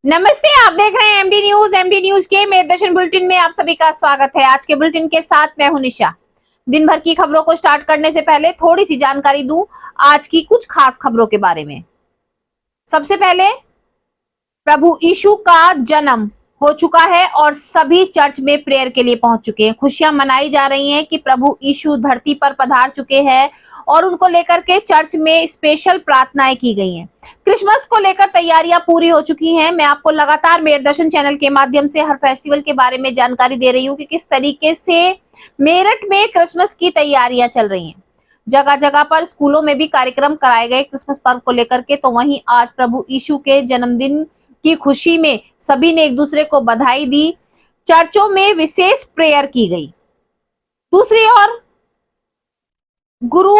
नमस्ते, आप देख रहे हैं एमडी न्यूज। एमडी न्यूज के मेरदर्शन बुलेटिन में आप सभी का स्वागत है। आज के बुलेटिन के साथ मैं हूं निशा। दिन भर की खबरों को स्टार्ट करने से पहले थोड़ी सी जानकारी दूं आज की कुछ खास खबरों के बारे में। सबसे पहले, प्रभु यीशु का जन्म हो चुका है और सभी चर्च में प्रेयर के लिए पहुंच चुके हैं। खुशियां मनाई जा रही हैं कि प्रभु यीशु धरती पर पधार चुके हैं और उनको लेकर के चर्च में स्पेशल प्रार्थनाएं की गई हैं। क्रिसमस को लेकर तैयारियां पूरी हो चुकी हैं। मैं आपको लगातार मेरदर्शन चैनल के माध्यम से हर फेस्टिवल के बारे में जानकारी दे रही हूँ कि किस तरीके से मेरठ में क्रिसमस की तैयारियां चल रही हैं। जगह जगह पर स्कूलों में भी कार्यक्रम कराए गए क्रिसमस पर्व को लेकर के। तो वहीं आज प्रभु यीशु के जन्मदिन की खुशी में सभी ने एक दूसरे को बधाई दी। चर्चों में विशेष प्रेयर की गई। दूसरी ओर, गुरु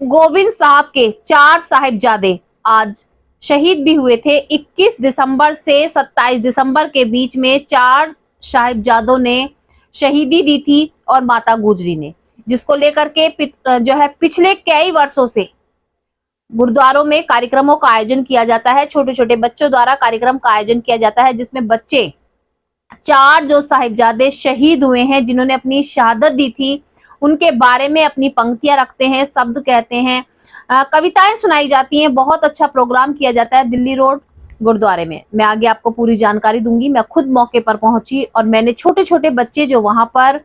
गोविंद साहब के 4 साहिबजादे आज शहीद भी हुए थे। 21 दिसंबर से 27 दिसंबर के बीच में 4 साहिबजादों ने शहीदी दी थी और माता गुजरी ने, जिसको लेकर के पिछले कई वर्षों से गुरुद्वारों में कार्यक्रमों का आयोजन किया जाता है। छोटे छोटे बच्चों द्वारा कार्यक्रम का आयोजन किया जाता है, जिसमें बच्चे 4 जो साहिबजादे शहीद हुए हैं, जिन्होंने अपनी शहादत दी थी, उनके बारे में अपनी पंक्तियां रखते हैं, शब्द कहते हैं, कविताएं सुनाई जाती हैं। बहुत अच्छा प्रोग्राम किया जाता है दिल्ली रोड गुरुद्वारे में। मैं आगे आपको पूरी जानकारी दूंगी। मैं खुद मौके पर पहुंची और मैंने छोटे छोटे बच्चे जो वहां पर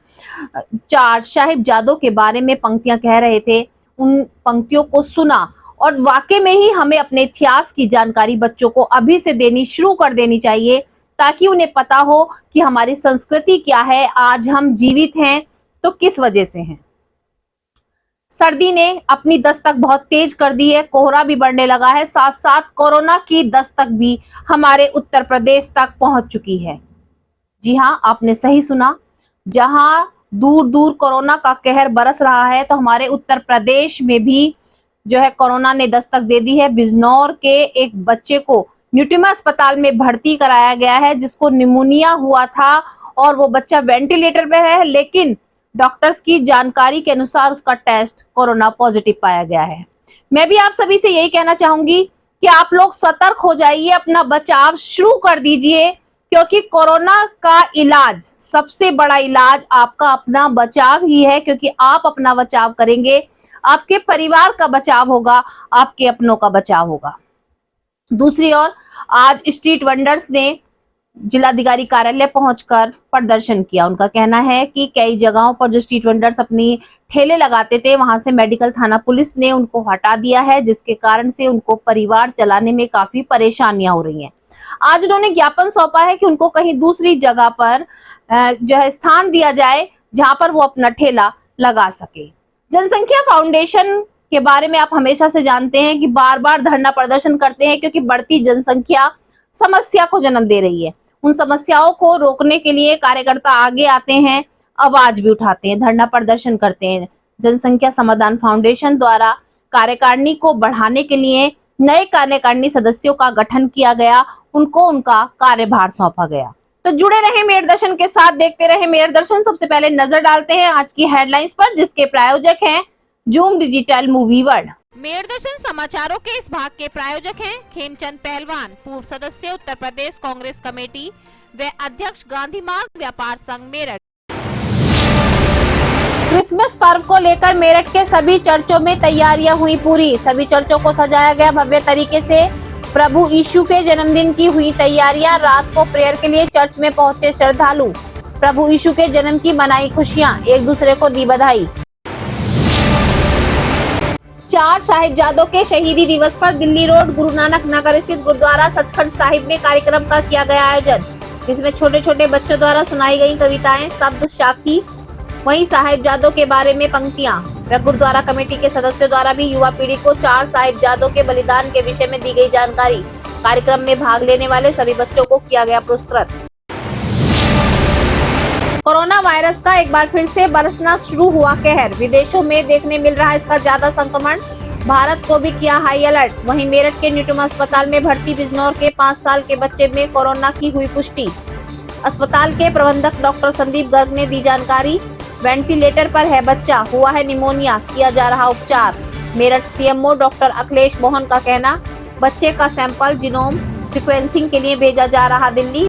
4 साहिबजादों के बारे में पंक्तियां कह रहे थे, उन पंक्तियों को सुना और वाकई में ही हमें अपने इतिहास की जानकारी बच्चों को अभी से देनी शुरू कर देनी चाहिए, ताकि उन्हें पता हो कि हमारी संस्कृति क्या है, आज हम जीवित हैं तो किस वजह से हैं। सर्दी ने अपनी दस्तक बहुत तेज कर दी है। कोहरा भी बढ़ने लगा है। साथ साथ कोरोना की दस्तक भी हमारे उत्तर प्रदेश तक पहुंच चुकी है। जी हां, आपने सही सुना। जहां दूर दूर कोरोना का कहर बरस रहा है, तो हमारे उत्तर प्रदेश में भी कोरोना ने दस्तक दे दी है। बिजनौर के एक बच्चे को न्यूट्रिमा अस्पताल में भर्ती कराया गया है, जिसको निमोनिया हुआ था और वो बच्चा वेंटिलेटर पे है, लेकिन डॉक्टर्स की जानकारी के अनुसार उसका टेस्ट कोरोना पॉजिटिव पाया गया है। मैं भी आप सभी से यही कहना चाहूंगी कि आप लोग सतर्क हो जाइए, अपना बचाव शुरू कर दीजिए, क्योंकि कोरोना का इलाज, सबसे बड़ा इलाज आपका अपना बचाव ही है। क्योंकि आप अपना बचाव करेंगे, आपके परिवार का बचाव होगा, आपके अपनों का बचाव होगा। दूसरी ओर, आज स्ट्रीट वेंडर्स ने जिलाधिकारी कार्यालय पहुंचकर प्रदर्शन किया। उनका कहना है कि कई जगहों पर जो स्ट्रीट वेंडर्स अपनी ठेले लगाते थे, वहां से मेडिकल थाना पुलिस ने उनको हटा दिया है, जिसके कारण से उनको परिवार चलाने में काफी परेशानियां हो रही हैं। आज उन्होंने ज्ञापन सौंपा है कि उनको कहीं दूसरी जगह पर स्थान दिया जाए, जहां पर वो अपना ठेला लगा सके। जनसंख्या फाउंडेशन के बारे में आप हमेशा से जानते हैं कि बार बार धरना प्रदर्शन करते हैं, क्योंकि बढ़ती जनसंख्या समस्या को जन्म दे रही है। उन समस्याओं को रोकने के लिए कार्यकर्ता आगे आते हैं, आवाज भी उठाते हैं, धरना प्रदर्शन करते हैं। जनसंख्या समाधान फाउंडेशन द्वारा कार्यकारिणी को बढ़ाने के लिए नए कार्यकारिणी सदस्यों का गठन किया गया, उनको उनका कार्यभार सौंपा गया। तो जुड़े रहे मेरदर्शन के साथ, देखते रहे मेरदर्शन। सबसे पहले नजर डालते हैं आज की हेडलाइंस पर, जिसके प्रायोजक हैं जूम डिजिटल मूवी वर्ल्ड। मेरदर्शन समाचारों के इस भाग के प्रायोजक हैं खेमचंद पहलवान, पूर्व सदस्य उत्तर प्रदेश कांग्रेस कमेटी व अध्यक्ष गांधी मार्ग व्यापार संघ मेरठ। क्रिसमस पर्व को लेकर मेरठ के सभी चर्चों में तैयारियां हुई पूरी। सभी चर्चों को सजाया गया भव्य तरीके से। प्रभु यीशु के जन्मदिन की हुई तैयारियां। रात को प्रेयर के लिए चर्च में पहुंचे श्रद्धालु। प्रभु यीशु के जन्म की मनाई खुशियां, एक दूसरे को दी बधाई। 4 साहिबजादों के शहीदी दिवस पर दिल्ली रोड गुरु नानक नगर स्थित गुरुद्वारा सचखंड साहिब में कार्यक्रम का किया गया आयोजन, जिसमें छोटे छोटे बच्चों द्वारा सुनाई गई कविताएं, शब्द साखी, वहीं साहिबजादों के बारे में पंक्तियां व गुरुद्वारा कमेटी के सदस्यों द्वारा भी युवा पीढ़ी को 4 साहिबजादों के बलिदान के विषय में दी गई जानकारी। कार्यक्रम में भाग लेने वाले सभी बच्चों को किया गया पुरस्कृत। कोरोना वायरस का एक बार फिर से बरसना शुरू हुआ कहर। विदेशों में देखने मिल रहा है इसका ज्यादा संक्रमण। भारत को भी किया हाई अलर्ट। वहीं मेरठ के न्यूट्रिमा अस्पताल में भर्ती बिजनौर के 5 साल के बच्चे में कोरोना की हुई पुष्टि। अस्पताल के प्रबंधक डॉक्टर संदीप गर्ग ने दी जानकारी। वेंटिलेटर पर है बच्चा, हुआ है निमोनिया, किया जा रहा उपचार। मेरठ सीएमओ डॉक्टर अखिलेश मोहन का कहना, बच्चे का सैंपल जीनोम सीक्वेंसिंग के लिए भेजा जा रहा दिल्ली।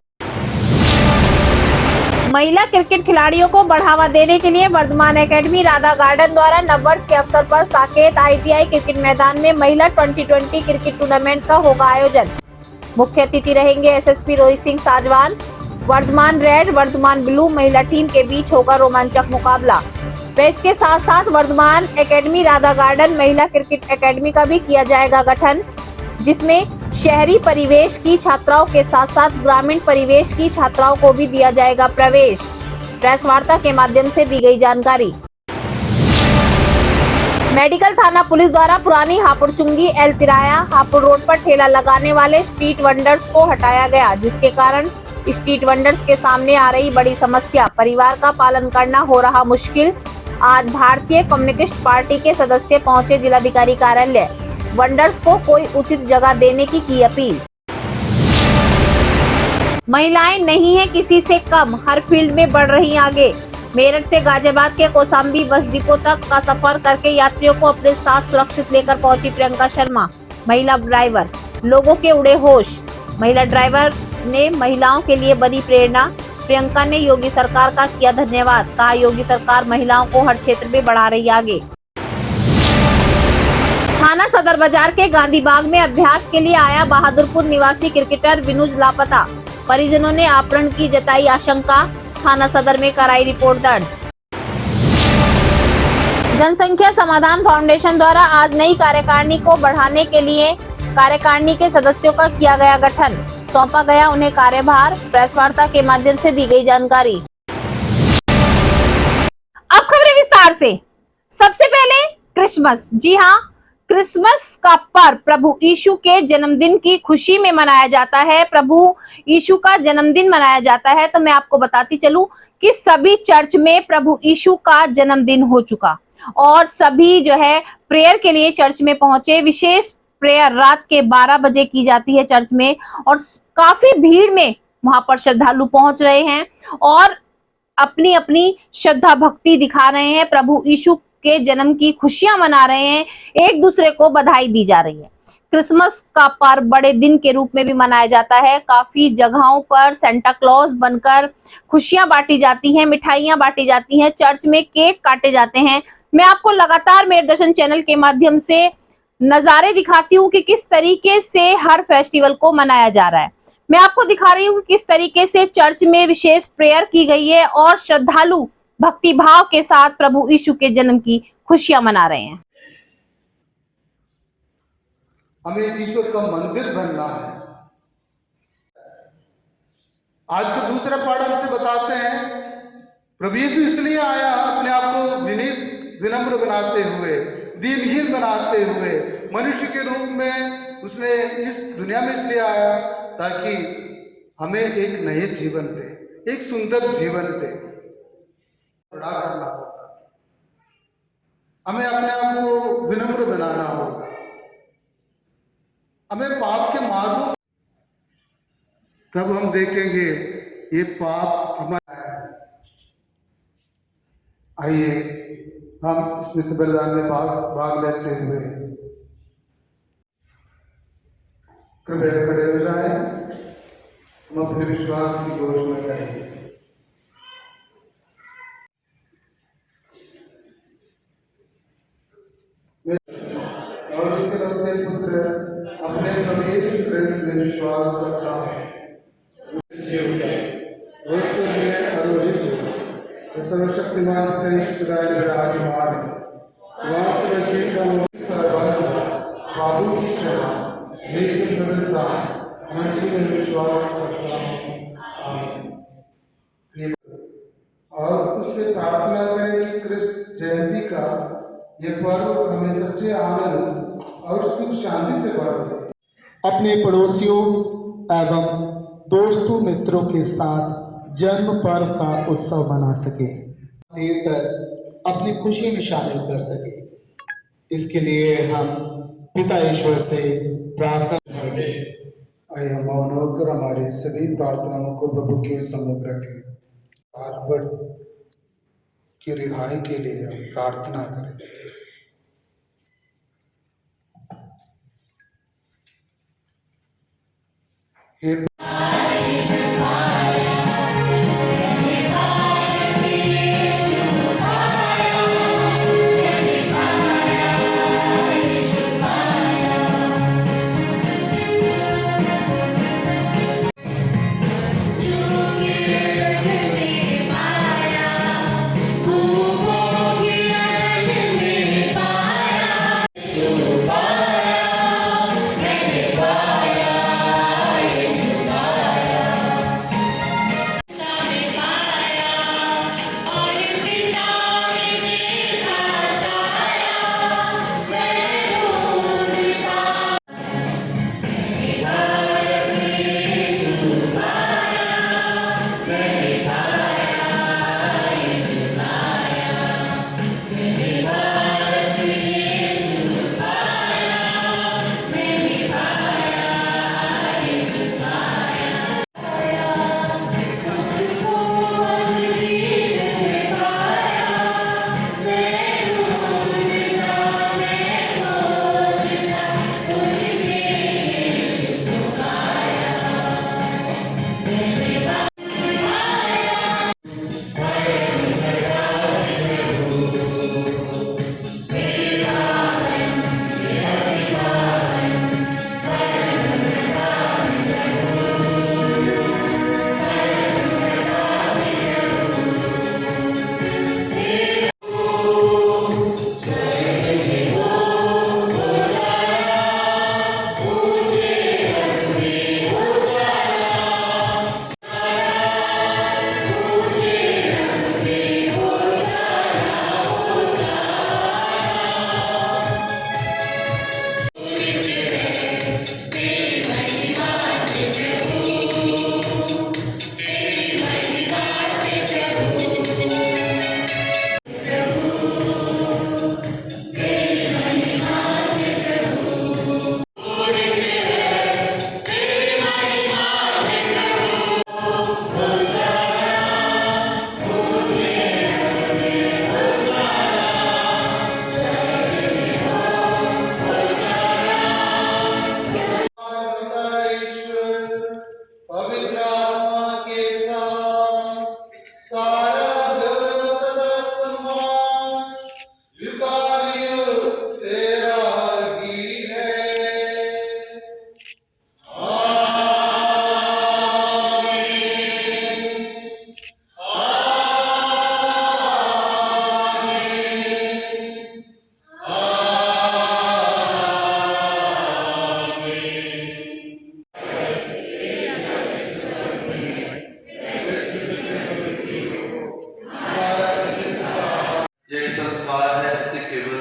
महिला क्रिकेट खिलाड़ियों को बढ़ावा देने के लिए वर्धमान एकेडमी राधा गार्डन द्वारा नववर्ष के अवसर पर साकेत ITI क्रिकेट मैदान में महिला 2020 क्रिकेट टूर्नामेंट का होगा आयोजन। मुख्य अतिथि रहेंगे SSP Rohit Singh Sajwan. Vardhman red Vardhman blue महिला टीम के बीच होगा रोमांचक मुकाबला। व इसके साथ साथ वर्धमान एकेडमी राधा गार्डन महिला क्रिकेट एकेडमी का भी किया जाएगा गठन, जिसमें शहरी परिवेश की छात्राओं के साथ साथ ग्रामीण परिवेश की छात्राओं को भी दिया जाएगा प्रवेश। प्रेस वार्ता के माध्यम से दी गई जानकारी। मेडिकल थाना पुलिस द्वारा पुरानी हापुड़-चुंगी एल तिराया हापुड़ रोड पर ठेला लगाने वाले स्ट्रीट वेंडर्स को हटाया गया, जिसके कारण स्ट्रीट वेंडर्स के सामने आ रही बड़ी समस्या, परिवार का पालन करना हो रहा मुश्किल। आज भारतीय कम्युनिस्ट पार्टी के सदस्य पहुंचे जिलाधिकारी कार्यालय, वेंडर्स को कोई उचित जगह देने की अपील। महिलाएं नहीं है किसी से कम, हर फील्ड में बढ़ रही आगे। मेरठ से गाजियाबाद के कौसाम्बी बस डिपो तक का सफर करके यात्रियों को अपने साथ सुरक्षित लेकर पहुंची प्रियंका शर्मा, महिला ड्राइवर। लोगों के उड़े होश, महिला ड्राइवर ने महिलाओं के लिए बनी प्रेरणा। प्रियंका ने योगी सरकार का किया धन्यवाद, कहा योगी सरकार महिलाओं को हर क्षेत्र में बढ़ा रही आगे। थाना सदर बाजार के गांधी बाग में अभ्यास के लिए आया बहादुरपुर निवासी क्रिकेटर विनुज लापता, परिजनों ने अपहरण की जताई आशंका, थाना सदर में कराई रिपोर्ट दर्ज। जनसंख्या समाधान फाउंडेशन द्वारा आज नई कार्यकारिणी को बढ़ाने के लिए कार्यकारिणी के सदस्यों का किया गया गठन, सौंपा गया उन्हें कार्यभार। प्रेस वार्ता के माध्यम से दी गई जानकारी। अब खबरें विस्तार से। सबसे पहले क्रिसमस, जी हाँ, क्रिसमस का पर्व प्रभु यीशु के जन्मदिन की खुशी में मनाया जाता है। प्रभु यीशु का जन्मदिन मनाया जाता है, तो मैं आपको बताती चलूं कि सभी चर्च में प्रभु यीशु का जन्मदिन हो चुका और सभी जो है प्रेयर के लिए चर्च में पहुंचे। विशेष प्रेयर रात के 12 बजे की जाती है चर्च में और काफी भीड़ में वहां पर श्रद्धालु पहुंच रहे हैं और अपनी अपनी श्रद्धा भक्ति दिखा रहे हैं, प्रभु यीशु के जन्म की खुशियां मना रहे हैं, एक दूसरे को बधाई दी जा रही है। क्रिसमस का पर्व बड़े दिन के रूप में भी मनाया जाता है। काफी जगहों पर सेंटा क्लॉज बनकर खुशियां बांटी जाती हैं, मिठाइयां बांटी जाती हैं, चर्च में केक काटे जाते हैं। मैं आपको लगातार मेरे दर्शन चैनल के माध्यम से नजारे दिखाती हूँ कि किस तरीके से हर फेस्टिवल को मनाया जा रहा है। मैं आपको दिखा रही हूँ कि किस तरीके से चर्च में विशेष प्रेयर की गई है और श्रद्धालु भक्ति भाव के साथ प्रभु यीशु के जन्म की खुशियां मना रहे हैं। हमें ईश्वर का मंदिर बनना है। आज के दूसरे पाठ हमसे बताते हैं प्रभु यीशु इसलिए आया अपने आप को विनम्र बनाते हुए, दीनहीन बनाते हुए, मनुष्य के रूप में उसने इस दुनिया में इसलिए आया ताकि हमें एक नए जीवन दे, एक सुंदर जीवन दे। बड़ा करना होगा, हमें अपने आप को विनम्र बनाना होगा, हमें पाप के मार्गों, तब हम देखेंगे ये पाप हमारा है। आइए हम इसमें से बलिदान में भाग लेते हुए कृपया खड़े हो जाएं, हम अपने विश्वास की घोषणा करें। और उसके लौटे पुत्र अपने प्रभु यीशु ख्रिस्त में विश्वास करता हूँ, सर्वशक्तिमान विराजमान विश्वास करता हूँ और उससे प्रार्थना करें कि क्रिस्त जयंती का ये पर्व हमें सच्चे आनंद और सुख शांति से भर दे। अपने पड़ोसियों एवं दोस्तों मित्रों के साथ जन्म पर्व का उत्सव मना सके, देर तक अपनी खुशी में शामिल कर सके। इसके लिए हम पिता ईश्वर से प्रार्थना करें। आइए हम मौन होकर हमारी सभी प्रार्थनाओं को प्रभु के सम्मुख रखें। आर्पण की रिहाई के लिए हम प्रार्थना करें। हे पवित्र आत्मा के साथ सारा गौरव तथा सम्मान युगायुग तेरा ही है। ये एक संस्कार है जिसे केवल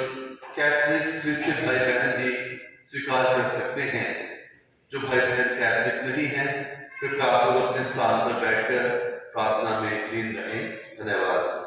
कैथलिक क्रिश्चियन भाई बहन ही स्वीकार कर सकते हैं। जो भाई बहन कैथलिक नहीं है कृपया आप लोग अपने स्थान पर बैठकर प्रार्थना में लीन रहें। धन्यवाद।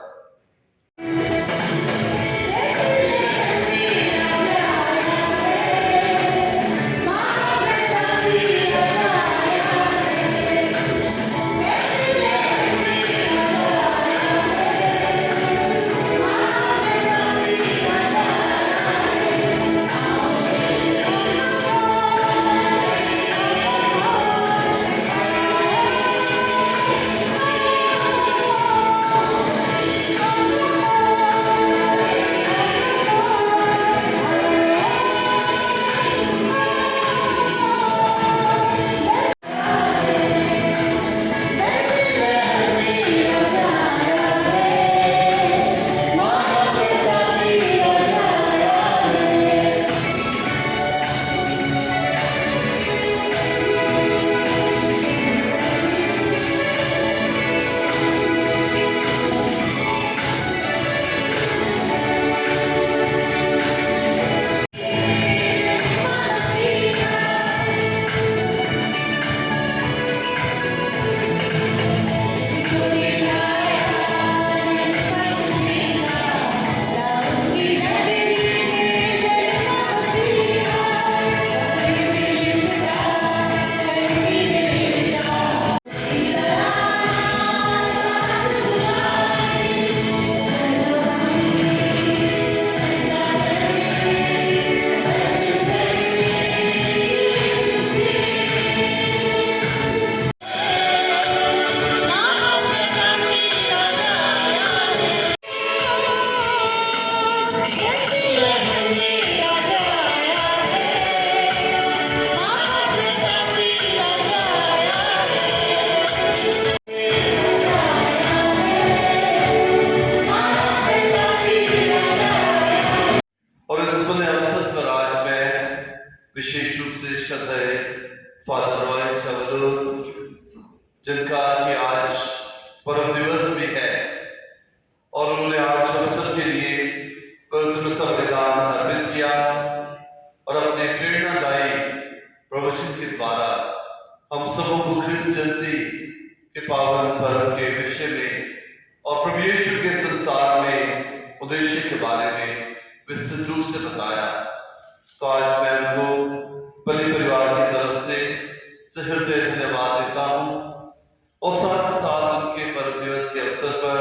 राष्ट्रदूत, जिनका कि आज परम दिवस भी है और उन्होंने आज अवसर के लिए पवित्र संविधान अर्पित किया और अपने प्रेरणादायी प्रवचन के द्वारा हम सबों को क्रिस्त जयंती के पावन पर्व के विषय में और प्रभु यीशु के संसार में उद्देश्य के बारे में विस्तृत रूप से बताया। तो आज मैं उनको बलि परिवार की तरफ से हृदय धन्यवाद देता हूँ और साथ ही साथ उनके पर्व दिवस के अवसर पर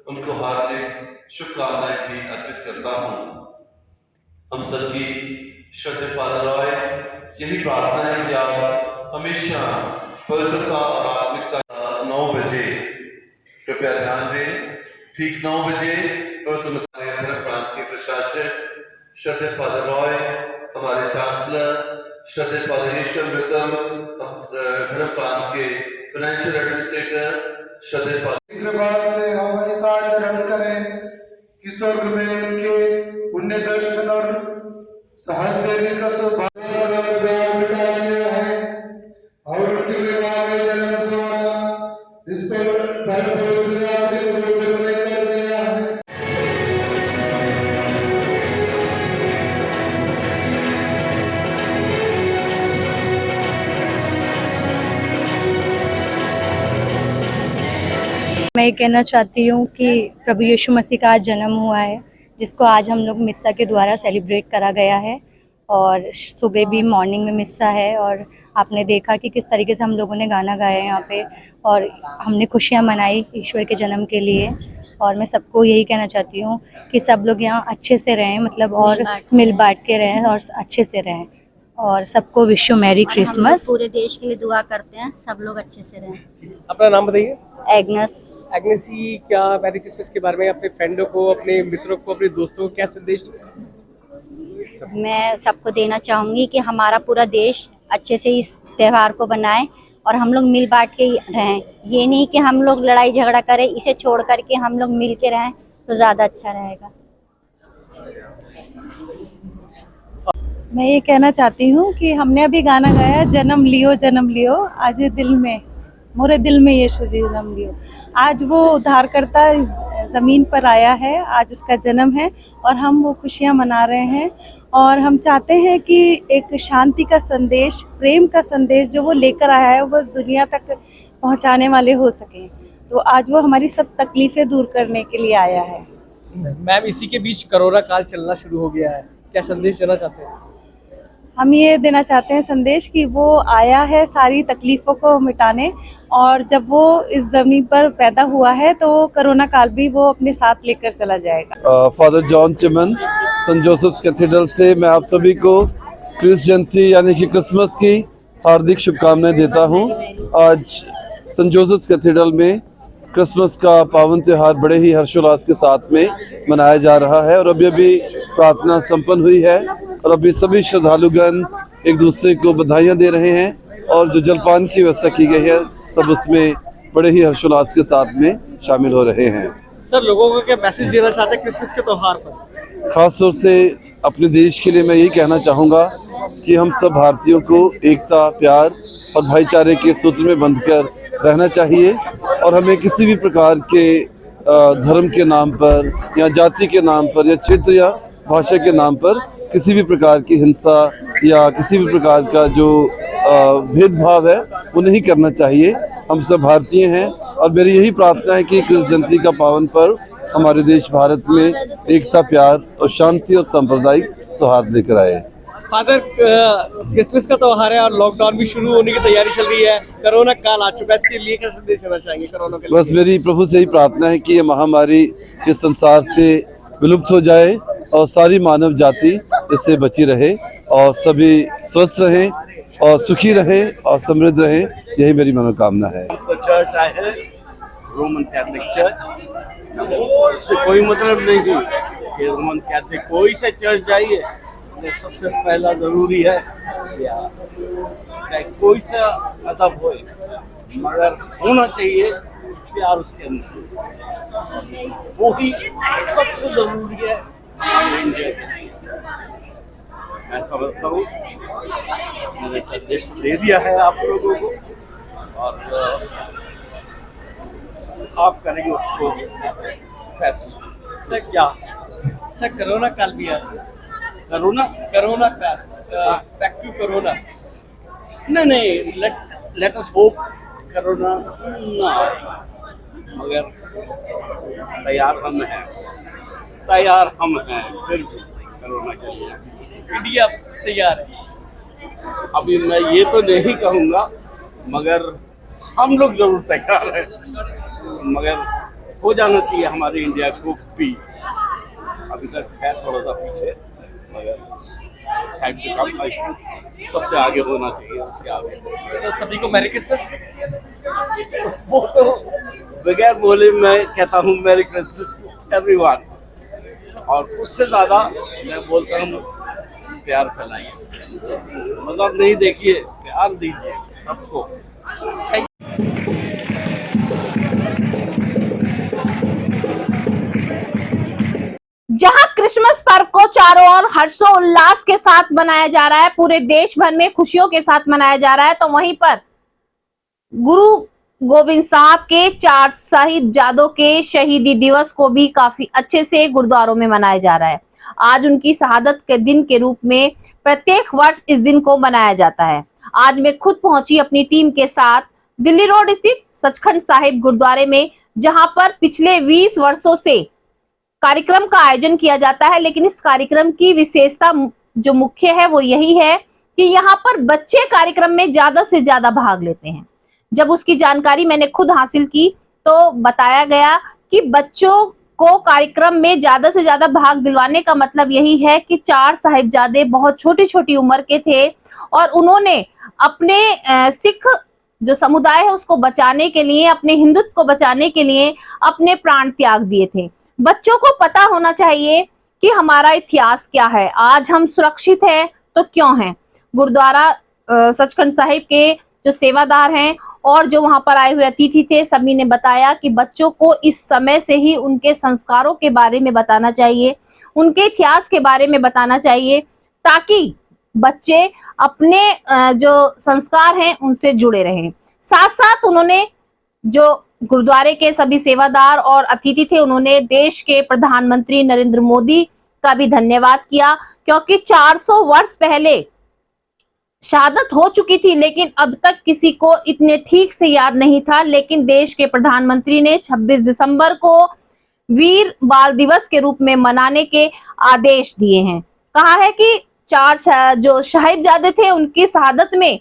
उनको हार्दिक शुभकामनाएं भी अर्पित करता हूँ। हम सबकी श्रद्धेय फादर रॉय यही प्रार्थना है कि आप हमेशा पवित्रता और आत्मिकता 9 बजे कृपया ध्यान दें। ठीक 9 बजे पवित्र मसीह धर्म प्रांत के प्रशासक श्रद्धेय फादर रॉय, हमारे चांसलर श्रद्धेय फादर ईश्वर वितम, धर्म प्रांत के फाइनेंशियल एडमिनिस्ट्रेटर श्रद्धेय फादर कृपा से हम ऐसा आचरण करें कि स्वर्ग में उनके पुण्य दर्शन और साहचर्य का सौभाग्य मिटा दिया है और उनके विवाह में जन्म द्वारा इस पर कर दिया है। मैं ये कहना चाहती हूँ कि प्रभु यीशु मसीह का आज जन्म हुआ है, जिसको आज हम लोग मिस्सा के द्वारा सेलिब्रेट करा गया है और सुबह भी मॉर्निंग में मिस्सा है और आपने देखा कि किस तरीके से हम लोगों ने गाना गाया यहाँ पे और हमने खुशियाँ मनाई ईश्वर के जन्म के लिए। और मैं सबको यही कहना चाहती हूँ कि सब लोग यहाँ अच्छे से रहें, मतलब और मिल बांट के रहें और अच्छे से रहें और सबको विश यू मैरी क्रिसमस। पूरे देश के लिए दुआ करते हैं, सब लोग अच्छे से रहें। अपना नाम बताइए। एग्नेस जी, क्या मैरी क्रिसमस के बारे में अपने फ्रेंडों को, अपने मित्रों को, अपने दोस्तों को क्या संदेश? मैं सबको देना चाहूँगी कि हमारा पूरा देश अच्छे से इस त्यौहार को बनाए और हम लोग मिल बांट के रहें। ये नहीं कि हम लोग लड़ाई झगड़ा करें, इसे छोड़ करके हम लोग मिल के रहें तो ज़्यादा अच्छा रहेगा। मैं ये कहना चाहती हूँ कि हमने अभी गाना गाया जन्म लियो आज दिल में, मोरे दिल में यीशु जी जन्म लियो। आज वो उद्धारकर्ता इस ज़मीन पर आया है, आज उसका जन्म है और हम वो खुशियाँ मना रहे हैं और हम चाहते हैं कि एक शांति का संदेश, प्रेम का संदेश जो वो लेकर आया है वो दुनिया तक पहुँचाने वाले हो सकें। तो आज वो हमारी सब तकलीफ़ें दूर करने के लिए आया है। मैम, इसी के बीच कोरोना काल चलना शुरू हो गया है, क्या संदेश देना चाहते हैं? हम ये देना चाहते हैं संदेश कि वो आया है सारी तकलीफ़ों को मिटाने और जब वो इस ज़मीन पर पैदा हुआ है तो कोरोना काल भी वो अपने साथ लेकर चला जाएगा। Father John Chiman, saint Joseph's cathedral से मैं आप सभी को क्रिस जयंती यानी कि क्रिसमस की हार्दिक शुभकामनाएं देता हूं। आज सेंट जोसेफ्स कैथेड्रल में क्रिसमस का पावन त्यौहार बड़े ही हर्षोल्लास के साथ में मनाया जा रहा है और अभी प्रार्थना संपन्न हुई है और अभी सभी श्रद्धालुगण एक दूसरे को बधाइयाँ दे रहे हैं और जो जलपान की व्यवस्था की गई है सब उसमें बड़े ही हर्षोल्लास के साथ में शामिल हो रहे हैं। सर, लोगों को क्या मैसेज देना चाहते हैं क्रिसमस के त्यौहार पर? खास तौर से अपने देश के लिए मैं यही कहना चाहूँगा कि हम सब भारतीयों को एकता, प्यार और भाईचारे के सूत्र में बंधकर रहना चाहिए और हमें किसी भी प्रकार के धर्म के नाम पर या जाति के नाम पर या क्षेत्र या भाषा के नाम पर किसी भी प्रकार की हिंसा या किसी भी प्रकार का जो भेदभाव है वो नहीं करना चाहिए। हम सब भारतीय हैं और मेरी यही प्रार्थना है कि क्रिस जयंती का पावन पर्व हमारे देश भारत में एकता, प्यार और शांति और सांप्रदायिक सौहार्द लेकर आए। फादर, क्रिसमस का त्यौहार है और लॉकडाउन भी शुरू होने की तैयारी चल रही है, कोरोना काल आ चुका है, इसके लिए क्या संदेश देना चाहेंगे कोरोना के लिए? बस मेरी प्रभु से ही प्रार्थना है कि ये महामारी इस संसार से विलुप्त हो जाए और सारी मानव जाति इससे बची रहे और सभी स्वस्थ रहें और सुखी रहें और समृद्ध रहें, यही मेरी मनोकामना है। तो चर्च आए हैं, रोमन कैथोलिक चर्च, उससे कोई मतलब नहीं थी कि रोमन कैथोलिक कोई से चर्च जाइए, सबसे पहला जरूरी है कोई सा मतलब हो मगर होना चाहिए प्यार उसके अंदर, वो ही सबसे जरूरी है। मैं समझता हूँ मैंने संदेश दे दिया है आप लोगों को। और आप करेंगे उसको फैसला। सर क्या सर कोरोना काल भी है, करोना कोरोना काल, बैक टू कोरोना। नहीं, लेट अस होप करोना ना आए, मगर तैयार हम हैं फिर भी करोना के लिए। इंडिया तैयार है। अभी मैं ये तो नहीं कहूँगा, मगर हम लोग जरूर तैयार हैं, मगर हो जाना चाहिए हमारे इंडिया को भी। अभी तक है थोड़ा सा पीछे, मगर सबसे आगे होना चाहिए, उसके आगे। तो सभी को मैरी क्रिसमस। वो तो बगैर बोले मैं कहता हूँ मैरी क्रिसमस एवरीवन, और उससे ज़्यादा मैं बोलता हूँ प्यार फैलाइए, मतलब नहीं देखिए, प्यार दीजिए सबको। जहां क्रिसमस पर्व को चारों ओर हर्षोल्लास के साथ मनाया जा रहा है, पूरे देश भर में खुशियों के साथ मनाया जा रहा है, तो वहीं पर गुरु गोविंद साहब के 4 साहिबजादों के शहीदी दिवस को भी काफी अच्छे से गुरुद्वारों में मनाया जा रहा है। आज उनकी शहादत के दिन के रूप में प्रत्येक वर्ष इस दिन को मनाया जाता है। आज मैं खुद पहुंची अपनी टीम के साथ दिल्ली रोड स्थित सचखंड साहिब गुरुद्वारे में, जहां पर पिछले 20 वर्षों से कार्यक्रम का आयोजन किया जाता है। लेकिन इस कार्यक्रम की विशेषता जो मुख्य है वो यही है कि यहाँ पर बच्चे कार्यक्रम में ज्यादा से ज्यादा भाग लेते हैं। जब उसकी जानकारी मैंने खुद हासिल की तो बताया गया कि बच्चों को कार्यक्रम में ज्यादा से ज्यादा भाग दिलवाने का मतलब यही है कि 4 साहिबजादे बहुत छोटी छोटी उम्र के थे और उन्होंने अपने सिख जो समुदाय है उसको बचाने के लिए, अपने हिंदुत्व को बचाने के लिए अपने प्राण त्याग दिए थे। बच्चों को पता होना चाहिए कि हमारा इतिहास क्या है, आज हम सुरक्षित हैं तो क्यों हैं। गुरुद्वारा सचखंड साहिब के जो सेवादार हैं और जो वहां पर आए हुए अतिथि थे, सभी ने बताया कि बच्चों को इस समय से ही उनके संस्कारों के बारे में बताना चाहिए, उनके इतिहास के बारे में बताना चाहिए, ताकि बच्चे अपने जो संस्कार हैं उनसे जुड़े रहें। साथ साथ उन्होंने जो गुरुद्वारे के सभी सेवादार और अतिथि थे, उन्होंने देश के प्रधानमंत्री नरेंद्र मोदी का भी धन्यवाद किया, क्योंकि 400 वर्ष पहले शहादत हो चुकी थी लेकिन अब तक किसी को इतने ठीक से याद नहीं था। लेकिन देश के प्रधानमंत्री ने 26 दिसंबर को वीर बाल दिवस के रूप में मनाने के आदेश दिए हैं। कहा है कि 4 जो साहिबजादे थे उनकी शहादत में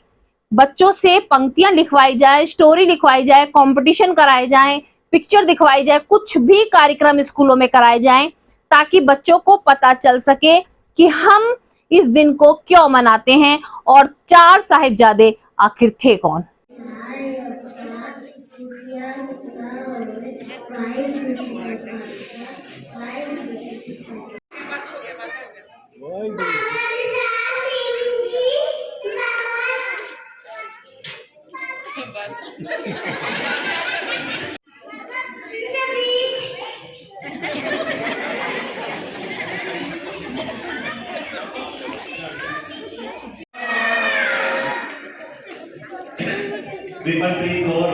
बच्चों से पंक्तियां लिखवाई जाए, स्टोरी लिखवाई जाए, कंपटीशन कराए जाए, पिक्चर दिखवाई जाए, कुछ भी कार्यक्रम स्कूलों में कराए जाएं, ताकि बच्चों को पता चल सके कि हम इस दिन को क्यों मनाते हैं और 4 साहिबजादे आखिर थे कौन। विमलप्रीत कौर,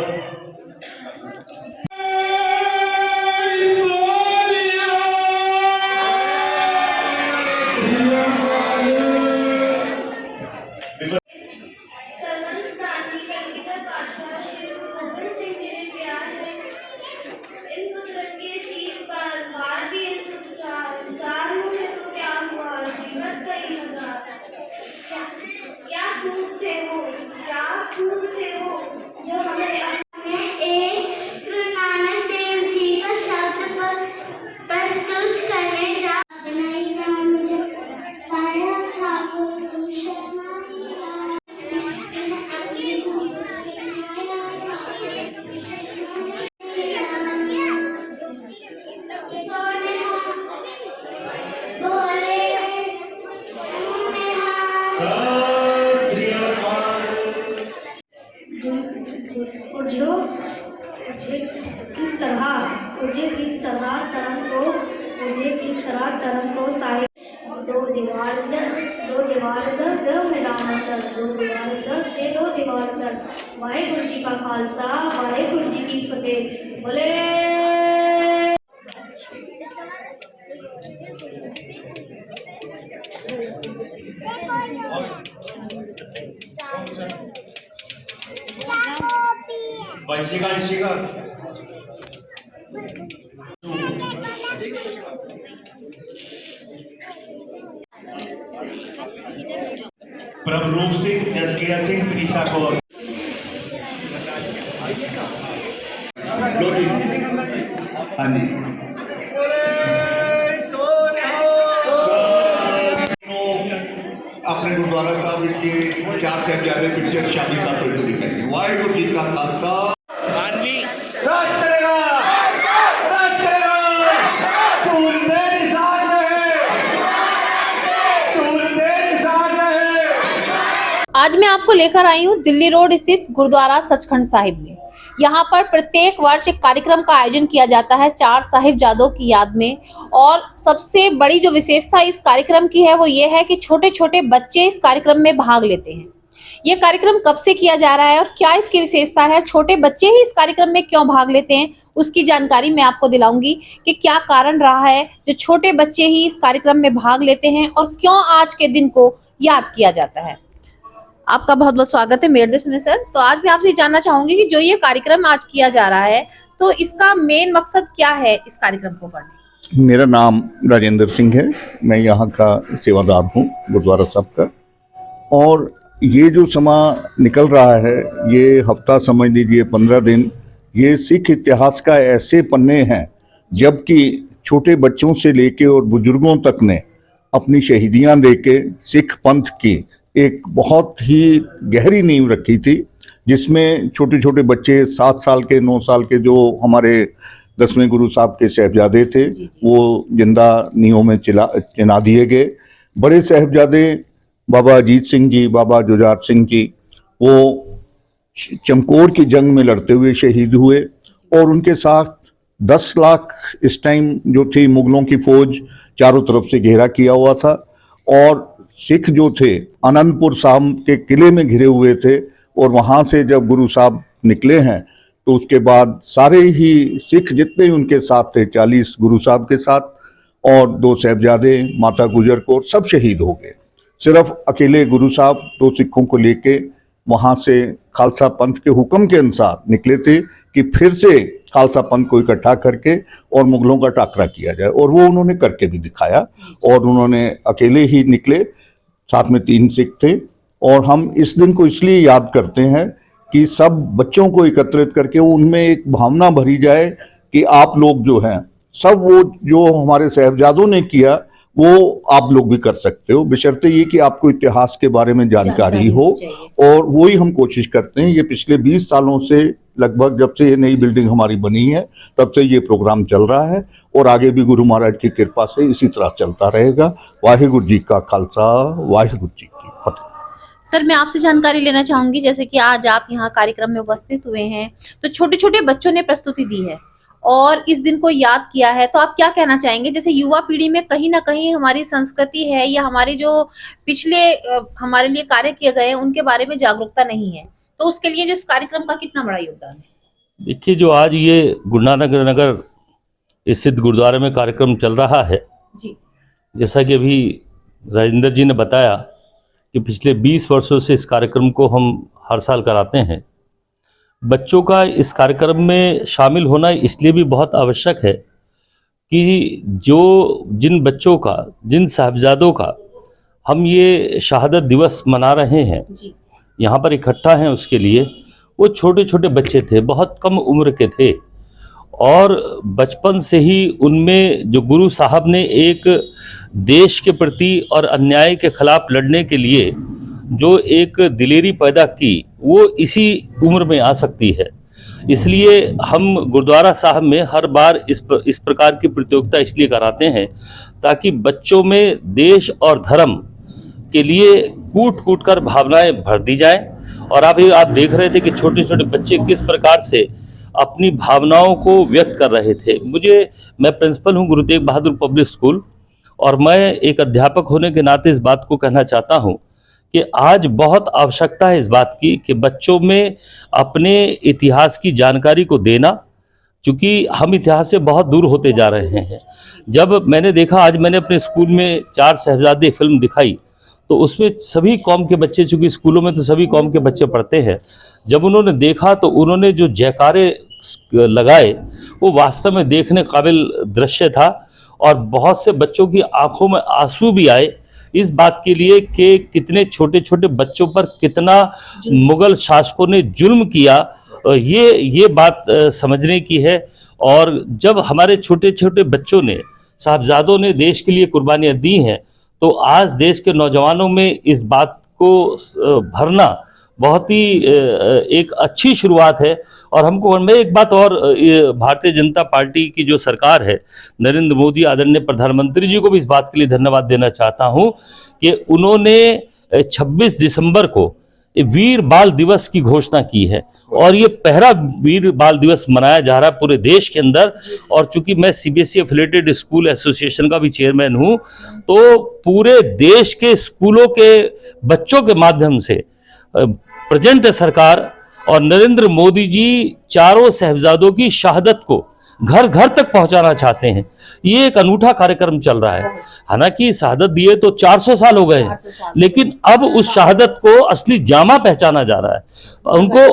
जो हमें एक गुरु नानक देव जी का शब्द प्रस्तुत करने जा मुझे किस तरह तरंग को सारे दो दीवार दर, दो दीवार दर, दो मैदान दर, दो दीवार दर, दे दो दीवार दर। वाहेगुरु जी का खालसा, वाहेगुरु जी की फतेह। बोले प्रभरूप सिंह, जसकिया सिंह, त्रिशा कौर। हाँ जी, अपने गुरुद्वारा साहब के 4 साहिबजादे पिक्चर शादी साथ होकर दिखाई। वाहिगुरु जी का खालसा, राज करेगा, राज करेगा, चूरते निशान रहे, चूरते निशान रहे। आज मैं आपको लेकर आई हूँ दिल्ली रोड स्थित गुरुद्वारा सचखंड साहिब में। यहाँ पर प्रत्येक वर्ष एक कार्यक्रम का आयोजन किया जाता है 4 साहिबजादों की याद में। और सबसे बड़ी जो विशेषता इस कार्यक्रम की है वो ये है कि छोटे छोटे बच्चे इस कार्यक्रम में भाग लेते हैं। ये कार्यक्रम कब से किया जा रहा है और क्या इसकी विशेषता है, छोटे बच्चे ही इस कार्यक्रम में क्यों भाग लेते हैं, उसकी जानकारी मैं आपको दिलाऊंगी कि क्या कारण रहा है जो छोटे बच्चे ही इस कार्यक्रम में भाग लेते हैं और क्यों आज के दिन को याद किया जाता है। आपका बहुत बहुत स्वागत है मेरे देश में सर। तो आज मैं आपसे जानना चाहूंगी कि जो ये कार्यक्रम आज किया जा रहा है तो इसका मेन मकसद क्या है इस कार्यक्रम को करने। मेरा नाम राजेंद्र सिंह है, मैं यहाँ का सेवादार हूँ गुरुद्वारा साहब का। और ये जो समय निकल रहा है, ये हफ्ता समझ लीजिए 15 दिन, ये सिख इतिहास का ऐसे पन्ने हैं जबकि छोटे बच्चों से लेके और बुजुर्गों तक ने अपनी शहीदियाँ देके सिख पंथ की एक बहुत ही गहरी नींव रखी थी, जिसमें छोटे छोटे बच्चे 7 साल के 9 साल के जो हमारे 10वें गुरु साहब के साहिबजादे थे वो जिंदा नींवों में चिना दिए गए। बड़े साहिबजादे बाबा अजीत सिंह जी, बाबा जुझार सिंह जी, वो चमकौर की जंग में लड़ते हुए शहीद हुए और उनके साथ 10 लाख इस टाइम जो थी मुगलों की फौज चारों तरफ से घेरा किया हुआ था। और सिख जो थे आनंदपुर साहब के किले में घिरे हुए थे और वहाँ से जब गुरु साहब निकले हैं तो उसके बाद सारे ही सिख जितने उनके साथ थे 40 गुरु साहब के साथ और 2 साहिबजादे, माता गुजर कौर, सब शहीद हो गए। सिर्फ अकेले गुरु साहब 2 सिखों को लेके वहाँ से खालसा पंथ के हुक्म के अनुसार निकले थे कि फिर से खालसा पंथ को इकट्ठा करके और मुगलों का टाकरा किया जाए, और वो उन्होंने करके भी दिखाया। और उन्होंने अकेले ही निकले, साथ में 3 सिख थे। और हम इस दिन को इसलिए याद करते हैं कि सब बच्चों को एकत्रित करके उनमें एक भावना भरी जाए कि आप लोग जो हैं सब वो जो हमारे साहिबजादों ने किया वो आप लोग भी कर सकते हो, बशर्ते ये कि आपको इतिहास के बारे में जानकारी हो। और वही हम कोशिश करते हैं। ये पिछले 20 सालों से लगभग जब से ये नई बिल्डिंग हमारी बनी है तब से ये प्रोग्राम चल रहा है और आगे भी गुरु महाराज की कृपा से इसी तरह चलता रहेगा। वाहिगुरु जी का खालसा, वाहिगुरु जी की फतेह। सर मैं आपसे जानकारी लेना चाहूंगी, जैसे कि आज आप यहाँ कार्यक्रम में उपस्थित हुए हैं तो छोटे छोटे बच्चों ने प्रस्तुति दी है और इस दिन को याद किया है, तो आप क्या कहना चाहेंगे? जैसे युवा पीढ़ी में कहीं ना कहीं हमारी संस्कृति है या हमारे जो पिछले हमारे लिए कार्य किए गए हैं उनके बारे में जागरूकता नहीं है, तो उसके लिए जो इस कार्यक्रम का कितना बड़ा योगदान है? देखिए, जो आज ये गुरु नानक नगर स्थित गुरुद्वारे में कार्यक्रम चल रहा है जी, जैसा कि अभी राजेंद्र जी ने बताया कि पिछले 20 वर्षों से इस कार्यक्रम को हम हर साल कराते हैं। बच्चों का इस कार्यक्रम में शामिल होना इसलिए भी बहुत आवश्यक है कि जिन बच्चों का, जिन साहिबजादों का हम ये शहादत दिवस मना रहे हैं, यहाँ पर इकट्ठा हैं उसके लिए, वो छोटे छोटे बच्चे थे, बहुत कम उम्र के थे। और बचपन से ही उनमें जो गुरु साहब ने एक देश के प्रति और अन्याय के खिलाफ लड़ने के लिए जो एक दिलेरी पैदा की, वो इसी उम्र में आ सकती है। इसलिए हम गुरुद्वारा साहब में हर बार इस प्रकार की प्रतियोगिता इसलिए कराते हैं ताकि बच्चों में देश और धर्म के लिए कूट कूट कर भावनाएं भर दी जाएं। और अभी आप देख रहे थे कि छोटे छोटे बच्चे किस प्रकार से अपनी भावनाओं को व्यक्त कर रहे थे। मैं प्रिंसिपल हूं गुरु तेग बहादुर पब्लिक स्कूल और मैं एक अध्यापक होने के नाते इस बात को कहना चाहता हूँ कि आज बहुत आवश्यकता है इस बात की कि बच्चों में अपने इतिहास की जानकारी को देना, क्योंकि हम इतिहास से बहुत दूर होते जा रहे हैं। जब मैंने देखा, आज मैंने अपने स्कूल में चार साहिबजादे फिल्म दिखाई, तो उसमें सभी कौम के बच्चे, चूँकि स्कूलों में तो सभी कौम के बच्चे पढ़ते हैं, जब उन्होंने देखा तो उन्होंने जो जयकारे लगाए वो वास्तव में देखने काबिल दृश्य था। और बहुत से बच्चों की आंखों में आंसू भी आए इस बात के लिए कि कितने छोटे छोटे बच्चों पर कितना मुगल शासकों ने जुल्म किया। ये बात समझने की है। और जब हमारे छोटे छोटे बच्चों ने, साहबजादों ने देश के लिए कुर्बानियाँ दी हैं, तो आज देश के नौजवानों में इस बात को भरना बहुत ही एक अच्छी शुरुआत है। और हमको, मैं एक बात और, भारतीय जनता पार्टी की जो सरकार है, नरेंद्र मोदी आदरणीय प्रधानमंत्री जी को भी इस बात के लिए धन्यवाद देना चाहता हूं कि उन्होंने 26 दिसंबर को वीर बाल दिवस की घोषणा की है। और ये पहला वीर बाल दिवस मनाया जा रहा है पूरे देश के अंदर। और चूंकि मैं सीबीएसई एफिलिएटेड स्कूल एसोसिएशन का भी चेयरमैन हूं, तो पूरे देश के स्कूलों के बच्चों के माध्यम से प्रेजेंट सरकार और नरेंद्र मोदी जी चारों साहिबजादों की शहादत को घर घर तक पहुंचाना चाहते हैं। ये एक अनूठा कार्यक्रम चल रहा है। हालांकि शहादत दिए तो 400 साल हो गए हैं, लेकिन अब उस शहादत को असली जामा पहचाना जा रहा है,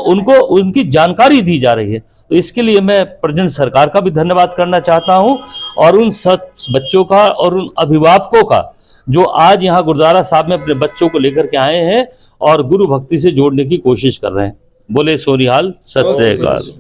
उनको उनकी जानकारी दी जा रही है। तो इसके लिए मैं प्रेजेंट सरकार का भी धन्यवाद करना चाहता हूं, और उन सब बच्चों का और उन अभिभावकों का जो आज यहाँ गुरुद्वारा साहब में अपने बच्चों को लेकर के आए हैं और गुरु भक्ति से जोड़ने की कोशिश कर रहे हैं। बोले सोनिहाल, सत श्री अकाल।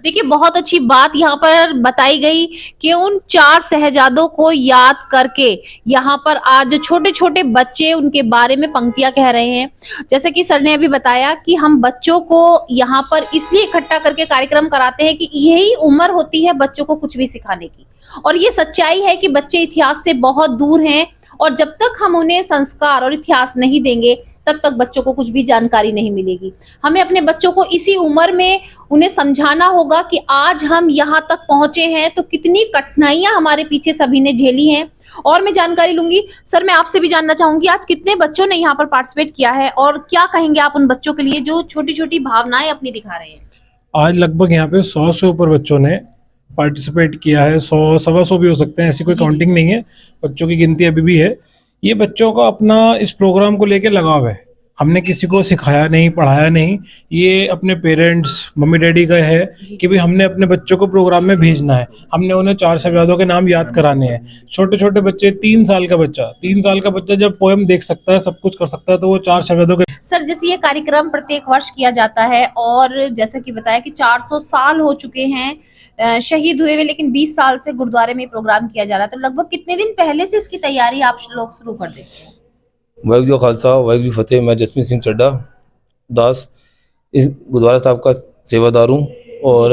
देखिए, बहुत अच्छी बात यहाँ पर बताई गई कि उन चार शहजादों को याद करके यहाँ पर आज जो छोटे छोटे बच्चे, उनके बारे में पंक्तियां कह रहे हैं। जैसे कि सर ने अभी बताया कि हम बच्चों को यहाँ पर इसलिए इकट्ठा करके कार्यक्रम कराते हैं कि यही उम्र होती है बच्चों को कुछ भी सिखाने की। और ये सच्चाई है कि बच्चे इतिहास से बहुत दूर हैं, और जब तक हम उन्हें संस्कार और इतिहास नहीं देंगे तब तक बच्चों को कुछ भी जानकारी नहीं मिलेगी। हमें अपने बच्चों को इसी उम्र में उन्हें समझाना होगा कि आज हम यहाँ तक पहुंचे हैं तो कितनी कठिनाइयां हमारे पीछे सभी ने झेली हैं। और मैं जानकारी लूंगी। सर, मैं आपसे भी जानना चाहूंगी, आज कितने बच्चों ने यहाँ पर पार्टिसिपेट किया है और क्या कहेंगे आप उन बच्चों के लिए जो छोटी छोटी भावनाएं अपनी दिखा रहे हैं? आज लगभग यहाँ पे 100 से ऊपर बच्चों ने पार्टिसिपेट किया है। 100, 125 भी हो सकते हैं, ऐसी कोई काउंटिंग नहीं है, बच्चों की गिनती अभी भी है। ये बच्चों का अपना इस प्रोग्राम को लेके लगाव है। हमने किसी को सिखाया नहीं, पढ़ाया नहीं, ये अपने पेरेंट्स, मम्मी डैडी का है कि भाई हमने अपने बच्चों को प्रोग्राम में भेजना है। हमने उन्हें चार साहिबजादों के नाम याद कराने हैं। छोटे छोटे बच्चे, 3 साल का बच्चा जब पोएम देख सकता है, सब कुछ कर सकता है, तो वो चार साहिबजादों के। सर, जैसे ये कार्यक्रम प्रत्येक वर्ष किया जाता है और जैसे कि बताया कि 400 साल हो चुके हैं शहीद हुए हुए, लेकिन 20 साल से गुरुद्वारे में प्रोग्राम किया जा रहा है, तो लगभग कितने दिन पहले से इसकी तैयारी आप लोग शुरू कर देते हैं? वाहिगुरू जी का खालसा, वाहिगुरू जी की फतेह। मैं जसमीत सिंह चड्ढा दास इस गुरुद्वारा साहब का सेवादार हूँ, और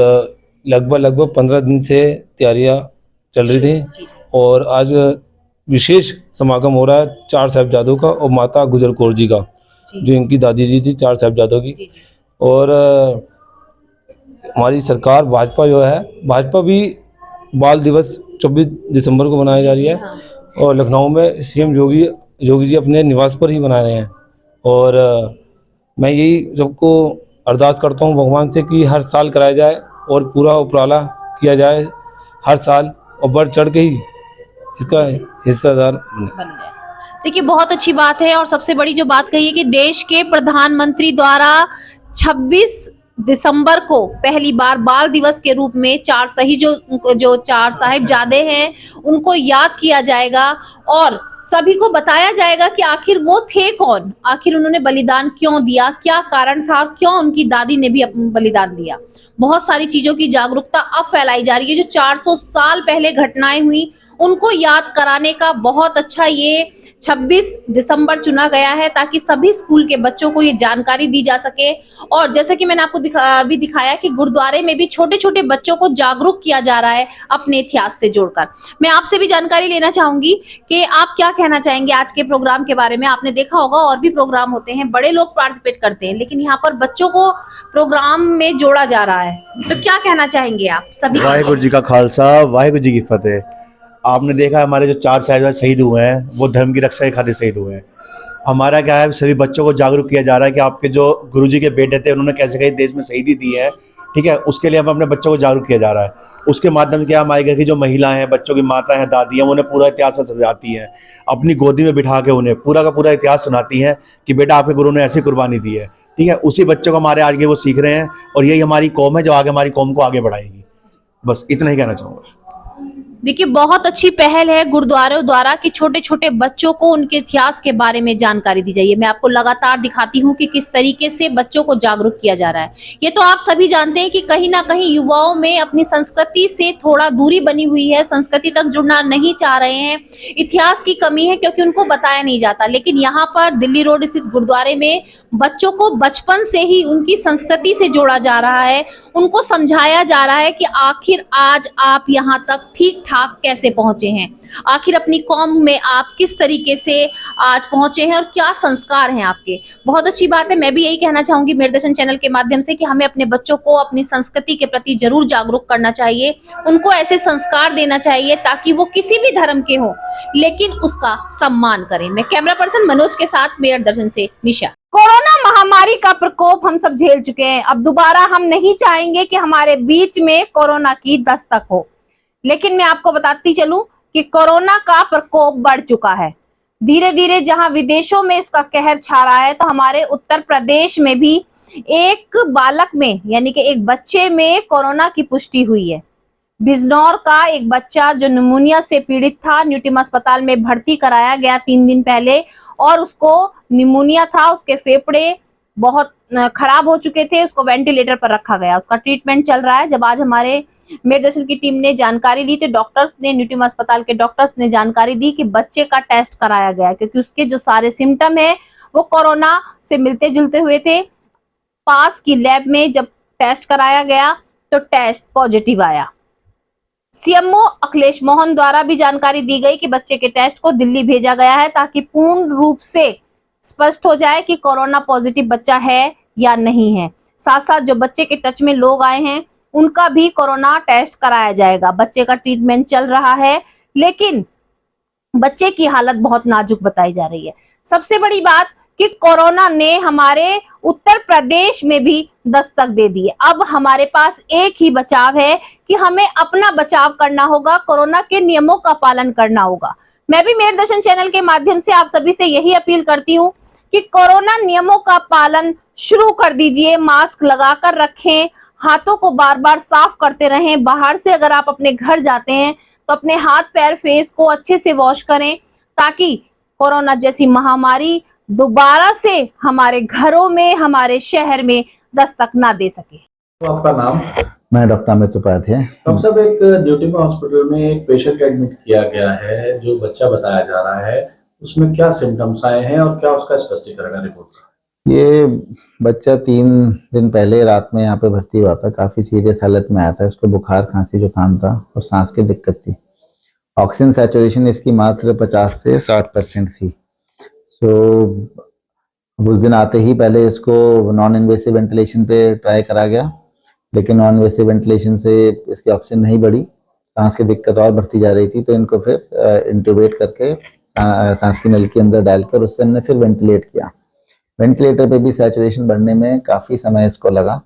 लगभग 15 दिन से तैयारियाँ चल रही थी। और आज विशेष समागम हो रहा है चार साहिबजादों का और माता गुजर कौर जी का, जो इनकी दादी जी थी चार साहिबजादों की। और हमारी सरकार भाजपा जो है, भाजपा भी बाल दिवस 24 दिसंबर को मनाई जा रही है, और लखनऊ में सीएम योगी जी अपने निवास पर ही मना रहे हैं। और मैं यही सबको अरदास करता हूँ भगवान से कि हर साल कराया जाए और पूरा उपराला किया जाए हर साल, और बढ़ चढ़ के ही इसका हिस्सेदार बने। देखिए, बहुत अच्छी बात है। और सबसे बड़ी जो बात कही है कि देश के प्रधानमंत्री द्वारा 26 दिसंबर को पहली बार बाल दिवस के रूप में जो चार साहिबजादे हैं उनको याद किया जाएगा, और सभी को बताया जाएगा कि आखिर वो थे कौन, आखिर उन्होंने बलिदान क्यों दिया, क्या कारण था, और क्यों उनकी दादी ने भी बलिदान दिया। बहुत सारी चीजों की जागरूकता अब फैलाई जा रही है। जो 400 साल पहले घटनाएं हुई उनको याद कराने का बहुत अच्छा ये 26 दिसंबर चुना गया है, ताकि सभी स्कूल के बच्चों को ये जानकारी दी जा सके। और जैसे कि मैंने आपको अभी दिखाया कि गुरुद्वारे में भी छोटे छोटे बच्चों को जागरूक किया जा रहा है अपने इतिहास से जोड़कर। मैं आपसे भी जानकारी लेना चाहूंगी कि आप क्या कहना चाहेंगे आज के प्रोग्राम के बारे में। आपने देखा होगा और भी प्रोग्राम होते हैं, बड़े लोग पार्टिसिपेट करते हैं, लेकिन यहाँ पर बच्चों को प्रोग्राम में जोड़ा जा रहा है, तो क्या कहना चाहेंगे आप सभी? वाहिगुरू जी का खालसा, वाहिगुरू जी की फतेह। आपने देखा हमारे जो 4 साहिबजादे शहीद हुए हैं वो धर्म की रक्षा के खातिर शहीद हुए हैं। हमारा क्या है, सभी बच्चों को जागरूक किया जा रहा है कि आपके जो गुरुजी के बेटे थे उन्होंने कैसे कैसे देश में शहीदी दी है, ठीक है, उसके लिए हम अपने बच्चों को जागरूक किया जा रहा है। उसके माध्यम से क्या हमारे घर की जो महिलाएं हैं, बच्चों की माता हैं, दादी हैं, उन्हें पूरा इतिहास सजाती हैं, अपनी गोदी में बिठा के उन्हें पूरा का पूरा इतिहास सुनाती हैं कि बेटा आपके गुरु ने ऐसी कुर्बानी दी है, ठीक है। उसी बच्चों को हमारे आगे वो सीख रहे हैं और यही हमारी कौम है जो आगे हमारी कौम को आगे बढ़ाएगी। बस इतना ही कहना चाहूँगा। देखिए, बहुत अच्छी पहल है गुरुद्वारों द्वारा कि छोटे छोटे बच्चों को उनके इतिहास के बारे में जानकारी दी जाए। मैं आपको लगातार दिखाती हूँ कि किस तरीके से बच्चों को जागरूक किया जा रहा है। ये तो आप सभी जानते हैं कि कहीं ना कहीं युवाओं में अपनी संस्कृति से थोड़ा दूरी बनी हुई है, संस्कृति तक जुड़ना नहीं चाह रहे हैं, इतिहास की कमी है क्योंकि उनको बताया नहीं जाता। लेकिन यहाँ पर दिल्ली रोड स्थित गुरुद्वारे में बच्चों को बचपन से ही उनकी संस्कृति से जोड़ा जा रहा है, उनको समझाया जा रहा है कि आखिर आज आप यहाँ तक ठीक ठाक कैसे पहुंचे हैं, आखिर अपनी कौम में आप किस तरीके से आज पहुंचे हैं और क्या संस्कार हैं आपके। बहुत अच्छी बात है। मैं भी यही कहना चाहूंगी मेरे दर्शन चैनल के माध्यम से कि हमें अपने बच्चों को अपनी संस्कृति के प्रति जरूर जागरूक करना चाहिए, उनको ऐसे संस्कार देना चाहिए ताकि वो किसी भी धर्म के हो लेकिन उसका सम्मान करें। मैं कैमरा पर्सन मनोज के साथ मेरे दर्शन से निशा। कोरोना महामारी का प्रकोप हम सब झेल चुके हैं, अब दोबारा हम नहीं चाहेंगे कि हमारे बीच में कोरोना की दस्तक हो। लेकिन मैं आपको बताती चलूं कि कोरोना का प्रकोप बढ़ चुका है धीरे धीरे। जहां विदेशों में इसका कहर छा रहा है तो हमारे उत्तर प्रदेश में भी एक बालक में यानी कि एक बच्चे में कोरोना की पुष्टि हुई है। बिजनौर का एक बच्चा जो निमोनिया से पीड़ित था, न्यूटिम अस्पताल में भर्ती कराया गया 3 दिन पहले और उसको निमोनिया था, उसके फेफड़े बहुत खराब हो चुके थे, उसको वेंटिलेटर पर रखा गया, उसका ट्रीटमेंट चल रहा है। जब आज हमारे मेरे दर्शन की टीम ने जानकारी ली तो डॉक्टर्स ने, न्यूटिम अस्पताल के डॉक्टर्स ने जानकारी दी कि बच्चे का टेस्ट कराया गया क्योंकि उसके जो सारे सिम्टम है वो कोरोना से मिलते जुलते हुए थे। पास की लैब में जब टेस्ट कराया गया तो टेस्ट पॉजिटिव आया। सीएमओ अखिलेश मोहन द्वारा भी जानकारी दी गई कि बच्चे के टेस्ट को दिल्ली भेजा गया है ताकि पूर्ण रूप से स्पष्ट हो जाए कि कोरोना पॉजिटिव बच्चा है या नहीं है। साथ साथ जो बच्चे के टच में लोग आए हैं उनका भी कोरोना टेस्ट कराया जाएगा। बच्चे का ट्रीटमेंट चल रहा है लेकिन बच्चे की हालत बहुत नाजुक बताई जा रही है। सबसे बड़ी बात कि कोरोना ने हमारे उत्तर प्रदेश में भी दस्तक दे दी है। अब हमारे पास एक ही बचाव है कि हमें अपना बचाव करना होगा, कोरोना के नियमों का पालन करना होगा। मैं भी मेरे दर्शन चैनल के माध्यम से आप सभी से यही अपील करती हूँ कि कोरोना नियमों का पालन शुरू कर दीजिए, मास्क लगाकर रखें, हाथों को बार बार साफ करते रहें। बाहर से अगर आप अपने घर जाते हैं तो अपने हाथ पैर फेस को अच्छे से वॉश करें ताकि कोरोना जैसी महामारी दोबारा से हमारे घरों में, हमारे शहर में दस्तक ना दे सके। तो आपका नाम? मैं डॉक्टर अमित उपाध्याय। डॉक्टर साहब, एक न्यूटिम हॉस्पिटल में एक पेशेंट एडमिट किया गया है जो बच्चा बताया जा रहा है, उसमें क्या सिम्टम्स आए हैं और क्या उसका स्पष्टीकरण है रिपोर्ट का? ये बच्चा 3 दिन पहले रात में यहाँ पे भर्ती हुआ था, काफी सीरियस हालत में आया था। इसको बुखार, खांसी, जुकाम था और सांस की दिक्कत थी। ऑक्सीजन सैचुरेशन इसकी मात्र 50 से 60% थी। उस दिन आते ही पहले इसको नॉन इन्वेसिव वेंटिलेशन पे ट्राई करा गया लेकिन नॉन इन्वेसिव वेंटिलेशन से इसकी ऑक्सीजन नहीं बढ़ी, सांस की दिक्कत और बढ़ती जा रही थी। तो इनको फिर इंट्यूबेट करके सांस की नली के अंदर डालकर उससे हमने फिर वेंटिलेट किया। वेंटिलेटर पे भी सैचुरेशन बढ़ने में काफ़ी समय इसको लगा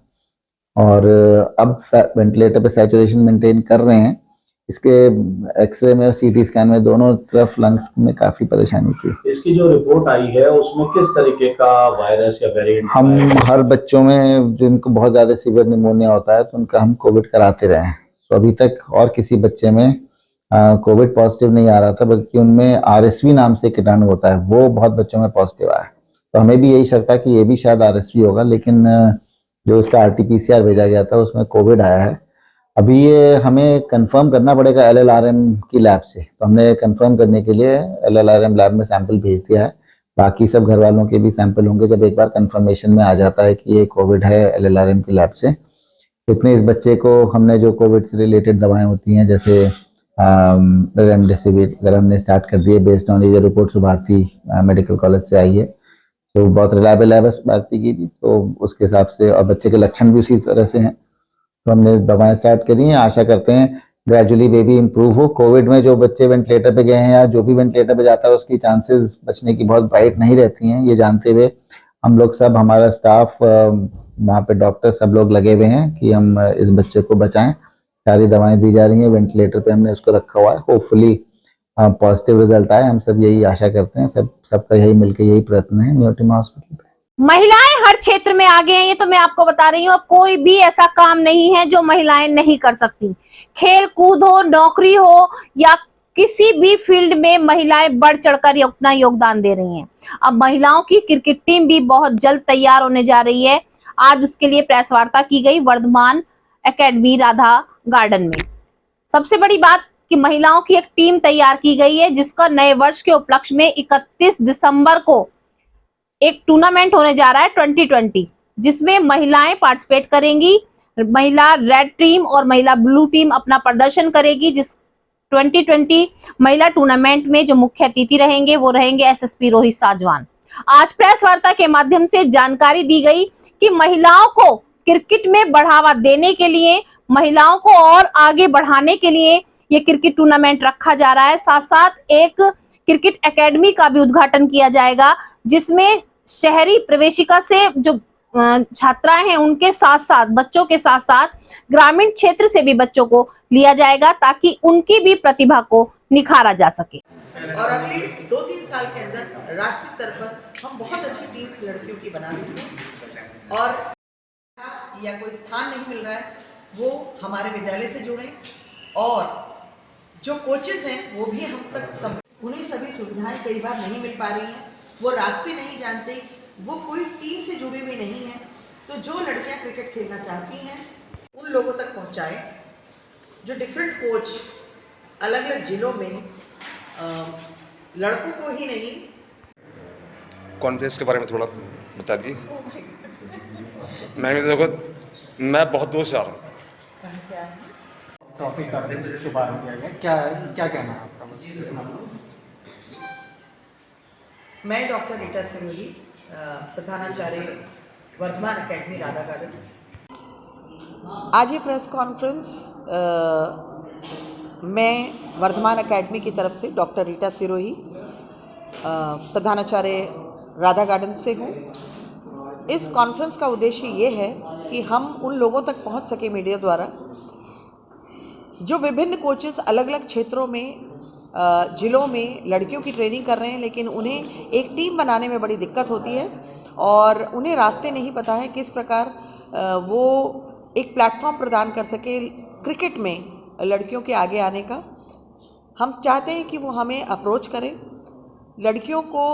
और अब वेंटिलेटर पे सैचुरेशन मेंटेन कर रहे हैं। इसके एक्सरे में और सीटी स्कैन में दोनों तरफ लंग्स में काफ़ी परेशानी थी। इसकी जो रिपोर्ट आई है उसमें किस तरीके का वायरस या वेरिएंट? हम हर बच्चों में जिनको बहुत ज़्यादा सीवियर निमोनिया होता है तो उनका हम कोविड कराते रहे हैं। तो अभी तक और किसी बच्चे में कोविड पॉजिटिव नहीं आ रहा था, बल्कि उनमें RSV नाम से कीटाणु होता है, वो बहुत बच्चों में पॉजिटिव आया। तो हमें भी यही शक था कि ये भी शायद RSV होगा, लेकिन जो उसका RT-PCR भेजा गया था उसमें कोविड आया है। अभी ये हमें कंफर्म करना पड़ेगा LLRM की लैब से, तो हमने कंफर्म करने के लिए LLRM लैब में सैंपल भेज दिया है। बाकी सब घर वालों के भी सैंपल होंगे जब एक बार कंफर्मेशन में आ जाता है कि ये कोविड है LLRM की लैब से। इतने इस बच्चे को हमने जो कोविड से रिलेटेड दवाएं होती हैं जैसे रेमडेसिविर अगर हमने स्टार्ट कर दिए बेस्ड ऑन ये रिपोर्ट भारती मेडिकल कॉलेज से आई है, तो बहुत रिलायबल है भारती की भी, तो उसके हिसाब से और बच्चे के लक्षण भी उसी तरह से हैं, तो हमने दवाएं स्टार्ट करी हैं। आशा करते हैं ग्रेजुअली बेबी इम्प्रूव हो। कोविड में जो बच्चे वेंटिलेटर पे गए हैं या जो भी वेंटिलेटर पे जाता है उसकी चांसेस बचने की बहुत ब्राइट नहीं रहती हैं। ये जानते हुए हम लोग सब, हमारा स्टाफ, वहाँ पे डॉक्टर सब लोग लगे हुए हैं कि हम इस बच्चे को बचाएं। सारी दवाएं दी जा रही हैं, वेंटिलेटर पे हमने उसको रखा हुआ है। होपफुली पॉजिटिव रिजल्ट आए, हम सब यही आशा करते हैं। सबका यही मिलकर यही प्रयत्न है न्यूरोटिमा हॉस्पिटल पे। महिलाएं हर क्षेत्र में आगे हैं, ये तो मैं आपको बता रही हूँ। अब कोई भी ऐसा काम नहीं है जो महिलाएं नहीं कर सकती। खेल कूद हो, नौकरी हो या किसी भी फील्ड में महिलाएं बढ़ चढ़कर अपना योगदान दे रही हैं। अब महिलाओं की क्रिकेट टीम भी बहुत जल्द तैयार होने जा रही है। आज उसके लिए प्रेस वार्ता की गई वर्धमान एकेडमी राधा गार्डन में। सबसे बड़ी बात कि महिलाओं की एक टीम तैयार की गई है, जिसका नए वर्ष के उपलक्ष्य में 31 दिसंबर को एक टूर्नामेंट होने जा रहा है 2020, जिसमें महिलाएं पार्टिसिपेट करेंगी। महिला रेड टीम और महिला ब्लू टीम अपना प्रदर्शन करेगी। जिस 2020 महिला टूर्नामेंट में जो मुख्य अतिथि रहेंगे वो रहेंगे एसएसपी रोहित साजवान। आज प्रेस वार्ता के माध्यम से जानकारी दी गई कि महिलाओं को क्रिकेट में बढ़ावा देने के लिए, महिलाओं को और आगे बढ़ाने के लिए ये क्रिकेट टूर्नामेंट रखा जा रहा है। साथ साथ एक क्रिकेट एकेडमी का भी उद्घाटन किया जाएगा, जिसमें शहरी प्रवेशिका से जो छात्राएं हैं उनके साथ साथ, बच्चों के साथ साथ ग्रामीण क्षेत्र से भी बच्चों को लिया जाएगा, ताकि उनकी भी प्रतिभा को निखारा जा सके। और अगले 2-3 साल के अंदर राष्ट्रीय स्तर पर हम बहुत अच्छी टीम्स लड़कियों की बना सकें। और या कोई स्थान नहीं मिल रहा है वो हमारे विद्यालय से जुड़े, और जो कोचेस हैं वो भी हम तक उन्हें सभी सुविधाएं कई बार नहीं मिल पा रही हैं, वो रास्ते नहीं जानते, वो कोई टीम से जुड़े हुए नहीं हैं। तो जो लड़कियां क्रिकेट खेलना चाहती हैं उन लोगों तक पहुंचाएं। जो डिफरेंट कोच अलग अलग जिलों में लड़कों को ही नहीं। कॉन्फ्रेंस के बारे में थोड़ा बता दी। मैं देखो, मैं बहुत दूर से आ रहा हूँ। कहाँ से आए? ट्रॉफी का शुभारंभ किया गया, क्या कहना है आपका? मैं डॉक्टर रीटा सिरोही, प्रधानाचार्य वर्धमान एकेडमी राधा गार्डन्स। आज ये प्रेस कॉन्फ्रेंस मैं वर्धमान एकेडमी की तरफ से डॉक्टर रीटा सिरोही, प्रधानाचार्य राधा गार्डन्स से हूँ। इस कॉन्फ्रेंस का उद्देश्य ये है कि हम उन लोगों तक पहुँच सके मीडिया द्वारा जो विभिन्न कोचेस अलग अलग क्षेत्रों में, ज़िलों में लड़कियों की ट्रेनिंग कर रहे हैं, लेकिन उन्हें एक टीम बनाने में बड़ी दिक्कत होती है और उन्हें रास्ते नहीं पता है किस प्रकार वो एक प्लेटफॉर्म प्रदान कर सके क्रिकेट में लड़कियों के आगे आने का। हम चाहते हैं कि वो हमें अप्रोच करें, लड़कियों को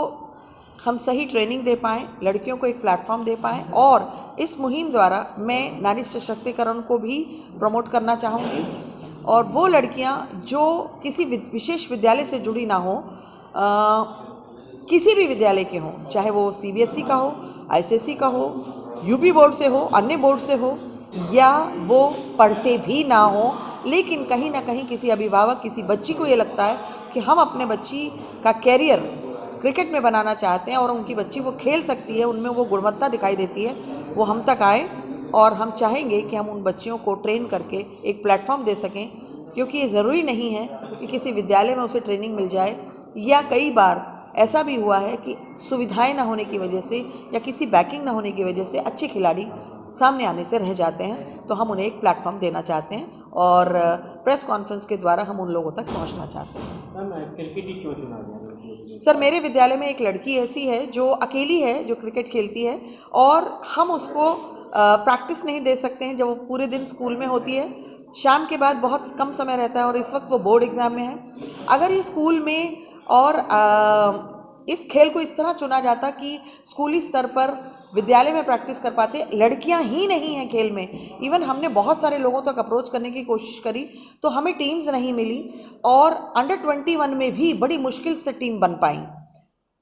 हम सही ट्रेनिंग दे पाएँ, लड़कियों को एक प्लेटफॉर्म दे पाएँ। और इस मुहिम द्वारा मैं नारी सशक्तिकरण को भी प्रमोट करना चाहूँगी। और वो लड़कियां जो किसी विशेष विद्यालय से जुड़ी ना हो, किसी भी विद्यालय के हों, चाहे वो सीबीएसई का हो, आईसीएसई का हो, यूपी बोर्ड से हो, अन्य बोर्ड से हो, या वो पढ़ते भी ना हो, लेकिन कहीं ना कहीं किसी अभिभावक, किसी बच्ची को ये लगता है कि हम अपने बच्ची का कैरियर क्रिकेट में बनाना चाहते हैं और उनकी बच्ची वो खेल सकती है, उनमें वो गुणवत्ता दिखाई देती है, वो हम तक आए। और हम चाहेंगे कि हम उन बच्चियों को ट्रेन करके एक प्लेटफॉर्म दे सकें, क्योंकि ये ज़रूरी नहीं है कि किसी विद्यालय में उसे ट्रेनिंग मिल जाए, या कई बार ऐसा भी हुआ है कि सुविधाएं ना होने की वजह से या किसी बैकिंग ना होने की वजह से अच्छे खिलाड़ी सामने आने से रह जाते हैं। तो हम उन्हें एक प्लेटफॉर्म देना चाहते हैं और प्रेस कॉन्फ्रेंस के द्वारा हम उन लोगों तक पहुंचना चाहते हैं। मैम, क्रिकेट ही क्यों चुना गया? सर, मेरे विद्यालय में एक लड़की ऐसी है जो अकेली है, जो क्रिकेट खेलती है, और हम उसको प्रैक्टिस नहीं दे सकते हैं जब वो पूरे दिन स्कूल में होती है। शाम के बाद बहुत कम समय रहता है और इस वक्त वो बोर्ड एग्ज़ाम में है। अगर ये स्कूल में और इस खेल को इस तरह चुना जाता कि स्कूली स्तर पर विद्यालय में प्रैक्टिस कर पाते, लड़कियां ही नहीं हैं खेल में। इवन हमने बहुत सारे लोगों तक अप्रोच करने की कोशिश करी तो हमें टीम्स नहीं मिली, और अंडर 21 में भी बड़ी मुश्किल से टीम बन पाई।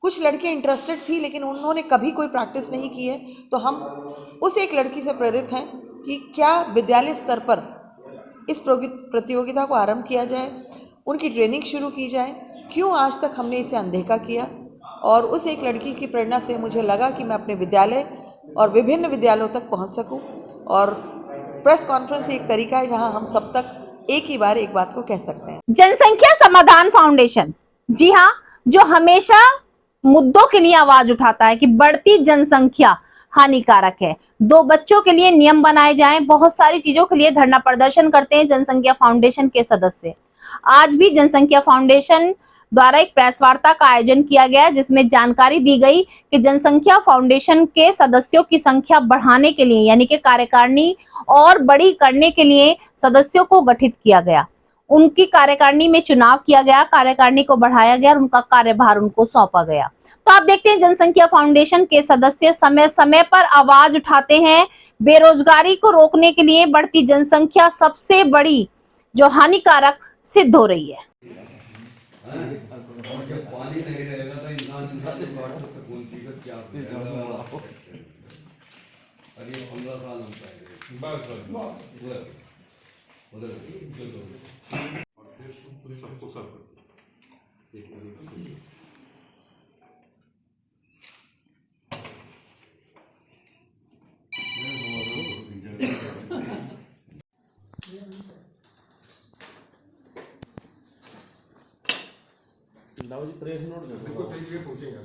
कुछ लड़कियां इंटरेस्टेड थी लेकिन उन्होंने कभी कोई प्रैक्टिस नहीं की है। तो हम उस एक लड़की से प्रेरित हैं कि क्या विद्यालय स्तर पर इस प्रतियोगिता को आरंभ किया जाए, उनकी ट्रेनिंग शुरू की जाए। क्यों आज तक हमने इसे अनदेखा किया? और उस एक लड़की की प्रेरणा से मुझे लगा कि मैं अपने विद्यालय और विभिन्न विद्यालयों तक पहुंच सकूं। और प्रेस कॉन्फ्रेंस एक तरीका है जहां हम सब तक एक ही बार एक बात को कह सकते हैं। जनसंख्या समाधान फाउंडेशन, जी हाँ, जो हमेशा मुद्दों के लिए आवाज उठाता है कि बढ़ती जनसंख्या हानिकारक है, 2 बच्चों के लिए नियम बनाए जाएं, बहुत सारी चीजों के लिए धरना प्रदर्शन करते हैं जनसंख्या फाउंडेशन के सदस्य। आज भी जनसंख्या फाउंडेशन द्वारा एक प्रेस वार्ता का आयोजन किया गया, जिसमें जानकारी दी गई कि जनसंख्या फाउंडेशन के सदस्यों की संख्या बढ़ाने के लिए, यानी कि कार्यकारिणी और बड़ी करने के लिए सदस्यों को गठित किया गया। उनकी कार्यकारिणी में चुनाव किया गया, कार्यकारिणी को बढ़ाया गया और उनका कार्यभार उनको सौंपा गया। तो आप देखते हैं जनसंख्या फाउंडेशन के सदस्य समय समय पर आवाज उठाते हैं। बेरोजगारी को रोकने के लिए बढ़ती जनसंख्या सबसे बड़ी जो हानिकारक सिद्ध हो रही है। पानी नहीं रहेगा तो इंसान अरे 15 साल हम सबको सर्व प्रेस नोट देखो सही जगह पहुंचेगा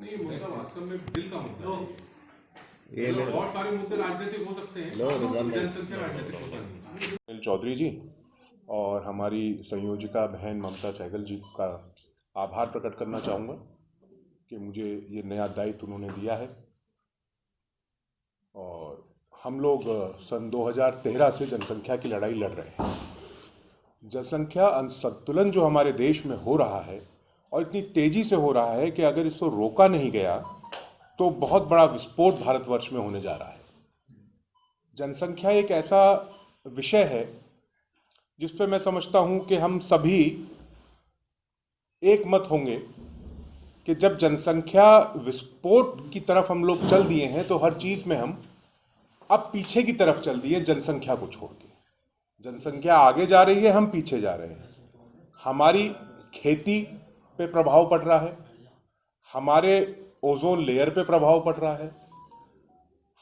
नहीं मुद्दा वास्तव में दिल का मुद्दा है। ये और सारे मुद्दे राजनीतिक हो सकते हैं, जनसंख्या राजनीतिक होता नहीं। चौधरी जी और हमारी संयोजिका बहन ममता सहगल जी का आभार प्रकट करना चाहूँगा कि मुझे ये नया दायित्व उन्होंने दिया है। और हम लोग सन 2013 से जनसंख्या की लड़ाई लड़ रहे हैं। जनसंख्या असंतुलन जो हमारे देश में हो रहा है और इतनी तेज़ी से हो रहा है कि अगर इसको रोका नहीं गया तो बहुत बड़ा विस्फोट भारतवर्ष में होने जा रहा है। जनसंख्या एक ऐसा विषय है जिस पे मैं समझता हूँ कि हम सभी एक मत होंगे कि जब जनसंख्या विस्फोट की तरफ हम लोग चल दिए हैं तो हर चीज़ में हम अब पीछे की तरफ चल दिए जनसंख्या को छोड़ के। जनसंख्या आगे जा रही है, हम पीछे जा रहे हैं। हमारी खेती पे प्रभाव पड़ रहा है, हमारे ओजोन लेयर पे प्रभाव पड़ रहा है,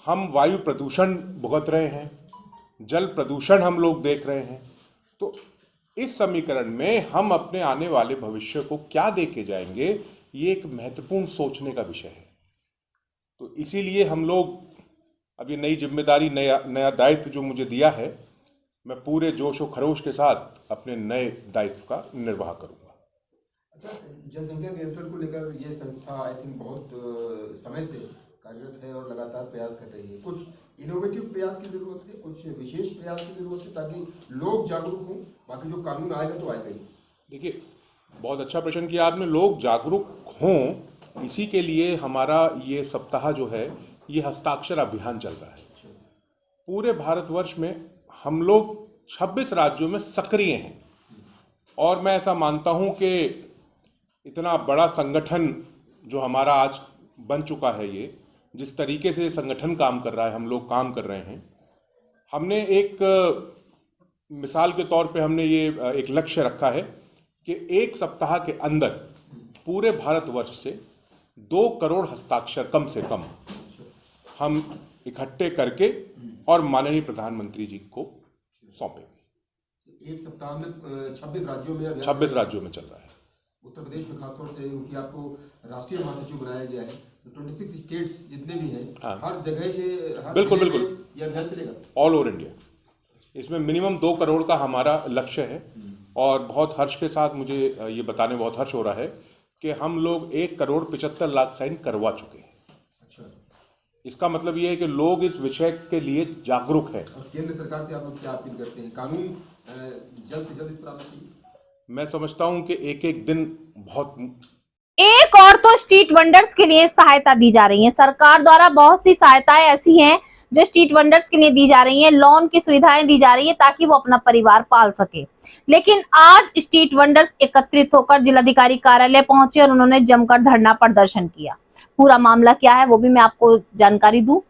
हम वायु प्रदूषण भुगत रहे हैं, जल प्रदूषण हम लोग देख रहे हैं। तो इस समीकरण में हम अपने आने वाले भविष्य को क्या दे के जाएंगे, ये एक महत्वपूर्ण सोचने का विषय है। तो इसीलिए हम लोग अब ये नई जिम्मेदारी, नया दायित्व जो मुझे दिया है, मैं पूरे जोश और खरोश के साथ अपने नए दायित्व का निर्वाह करूंगा। अच्छा, जनसंख्या नियंत्रण को लेकर ये संस्था आई थिंक बहुत समय से कार्यरत है और लगातार प्रयास कर रही है। कुछ इनोवेटिव प्रयास की जरूरत है, कुछ विशेष प्रयास की जरूरत है ताकि लोग जागरूक हों। बाकी जो कानून आएगा तो आएगा ही। देखिए, बहुत अच्छा प्रश्न किया आपने। लोग जागरूक हों, इसी के लिए हमारा ये सप्ताह जो है ये हस्ताक्षर अभियान चल रहा है। पूरे भारतवर्ष में हम लोग 26 राज्यों में सक्रिय हैं और मैं ऐसा मानता हूं कि इतना बड़ा संगठन जो हमारा आज बन चुका है, ये जिस तरीके से संगठन काम कर रहा है, हम लोग काम कर रहे हैं। हमने एक मिसाल के तौर पे हमने ये एक लक्ष्य रखा है कि एक सप्ताह के अंदर पूरे भारतवर्ष से 2 करोड़ हस्ताक्षर कम से कम हम इकट्ठे करके और माननीय प्रधानमंत्री जी को सौंपेंगे। एक सप्ताह में 26 राज्यों में 26 राज्यों में चल रहा है। उत्तर प्रदेश में खासतौर से क्योंकि आपको राष्ट्रीय महासचिव बनाया गया है, तो 26 स्टेट्स जितने भी हैं, हाँ। हर जगह ये बिल्कुल ये अभियान चलेगा ऑल ओवर इंडिया। इसमें मिनिमम 2 करोड़ का हमारा लक्ष्य है और बहुत हर्ष के साथ मुझे ये बताने बहुत हर्ष हो रहा है कि हम लोग 1 करोड़ 75 लाख साइन करवा चुके हैं। इसका मतलब ये है कि लोग इस विषय के लिए जागरूक हैं। और केंद्र सरकार से आप लोग क्या अपील करते हैं? कानून जल्द से जल्द इस पर आना चाहिए। मैं समझता हूं कि एक दिन बहुत। एक और तो स्ट्रीट वेंडर्स के लिए सहायता दी जा रही है। सरकार द्वारा बहुत सी सहायताएं ऐसी हैं जो स्ट्रीट वेंडर्स के लिए दी जा रही हैं, लोन की सुविधाएं दी जा रही है ताकि वो अपना परिवार पाल सके। लेकिन आज स्ट्रीट वेंडर्स एकत्रित होकर जिलाधिकारी कार्यालय पहुंचे और उन्होंने जमकर धरना प्रदर्शन किया। पूरा मामला क्या है वो भी मैं आपको जानकारी दूं।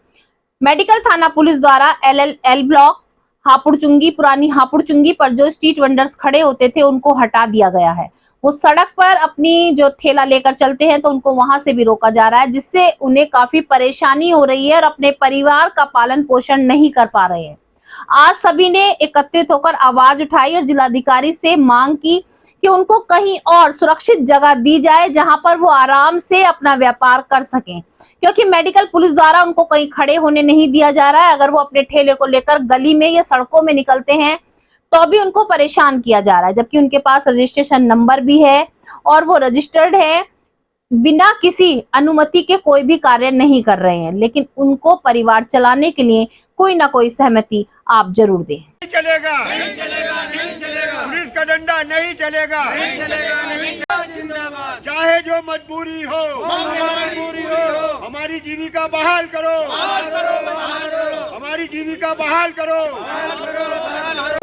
मेडिकल थाना पुलिस द्वारा LLL ब्लॉक हापुड़चुंगी, पुरानी हापुड़चुंगी पर जो स्ट्रीट वेंडर्स खड़े होते थे उनको हटा दिया गया है। वो सड़क पर अपनी जो ठेला लेकर चलते हैं तो उनको वहां से भी रोका जा रहा है, जिससे उन्हें काफी परेशानी हो रही है और अपने परिवार का पालन पोषण नहीं कर पा रहे हैं। आज सभी ने एकत्रित होकर आवाज उठाई और जिलाधिकारी से मांग की कि उनको कहीं और सुरक्षित जगह दी जाए जहां पर वो आराम से अपना व्यापार कर सकें, क्योंकि मेडिकल पुलिस द्वारा उनको कहीं खड़े होने नहीं दिया जा रहा है। अगर वो अपने ठेले को लेकर गली में या सड़कों में निकलते हैं तो भी उनको परेशान किया जा रहा है, जबकि उनके पास रजिस्ट्रेशन नंबर भी है और वो रजिस्टर्ड है, बिना किसी अनुमति के कोई भी कार्य नहीं कर रहे हैं, लेकिन उनको परिवार चलाने के लिए कोई ना कोई सहमति आप जरूर दें। नहीं चलेगा, नहीं चलेगा, नहीं चलेगा, पुलिस का डंडा नहीं चलेगा, नहीं चलेगा, नहीं जिंदाबाद, चाहे जो मजबूरी हो, हमारी जीविका बहाल करो, हमारी जीविका बहाल करो,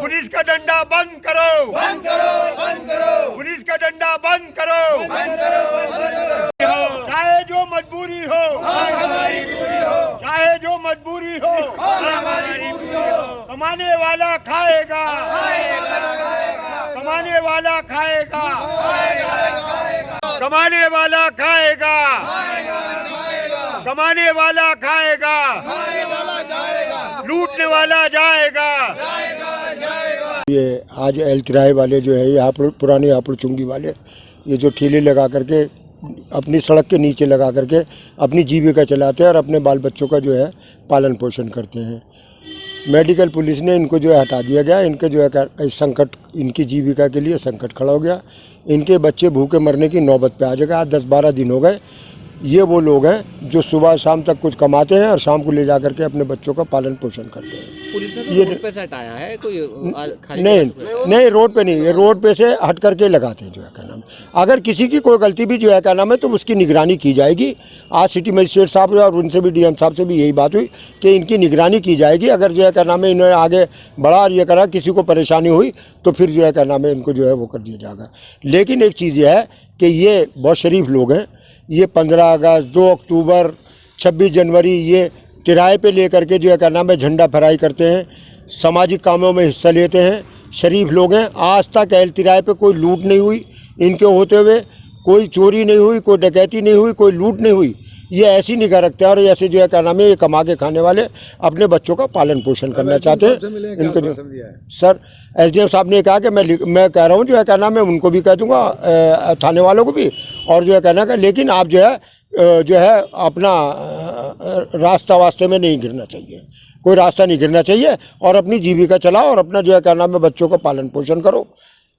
पुलिस का डंडा बंद करो, बंद करो, बंद करो, पुलिस का डंडा बंद करो, बंद करो, बंद करो, चाहे जो मजबूरी हो, चाहे जो मजबूरी हो, कमाने वाला खाएगा, कमाने वाला खाएगा, कमाने वाला खाएगा, कमाने वाला खाएगा, लूटने वाला जाएगा। ये आज एल किराए वाले जो है, ये पुराने हापुड़ चुंगी वाले, ये जो ठेले लगा करके अपनी सड़क के नीचे लगा करके अपनी जीविका चलाते हैं और अपने बाल बच्चों का जो है पालन पोषण करते हैं। मेडिकल पुलिस ने इनको जो है हटा दिया गया, इनके जो है संकट, इनकी जीविका के लिए संकट खड़ा हो गया, इनके बच्चे भूखे मरने की नौबत पे आ जाएगा। आज 10-12 दिन हो गए, ये वो लोग हैं जो सुबह शाम तक कुछ कमाते हैं और शाम को ले जा करके अपने बच्चों का पालन पोषण करते हैं। पुलिस ने तो ये रोड पे से हटाया है, कोई नहीं रोड पे नहीं, ये रोड पे से हट करके लगाते हैं जो है क्या नाम। अगर किसी की कोई गलती भी जो है क्या नाम है तो उसकी निगरानी की जाएगी। आज सिटी मजिस्ट्रेट साहब और उनसे भी डीएम साहब से भी यही बात हुई कि इनकी निगरानी की जाएगी। अगर जो है क्या नाम है इन्होंने आगे बढ़ा और ये करा, किसी को परेशानी हुई तो फिर जो है क्या नाम है इनको जो है वो कर दिया जाएगा। लेकिन एक चीज़ ये है कि ये बहुत शरीफ लोग हैं, ये 15 अगस्त, 2 अक्टूबर, 26 जनवरी ये किराए पे लेकर के जो है क्या नाम है झंडा फहराई करते हैं, सामाजिक कामों में हिस्सा लेते हैं, शरीफ लोग हैं। आज तक एल किराए पे कोई लूट नहीं हुई इनके होते हुए, कोई चोरी नहीं हुई, कोई डकैती नहीं हुई, कोई लूट नहीं हुई। ये ऐसी निगाह रखते हैं और ऐसे जो है क्या नाम है ये कमा के खाने वाले अपने बच्चों का पालन पोषण करना चाहते हैं। इनको जो सर एसडीएम साहब ने कहा कि मैं कह रहा हूँ जो है क्या नाम है उनको भी कह दूंगा, थाने वालों को भी, और जो है कहना का, लेकिन आप जो है अपना रास्ता वास्ते में नहीं गिरना चाहिए, कोई रास्ता नहीं गिरना चाहिए और अपनी जीविका चलाओ और अपना जो है क्या नाम है बच्चों का पालन पोषण करो।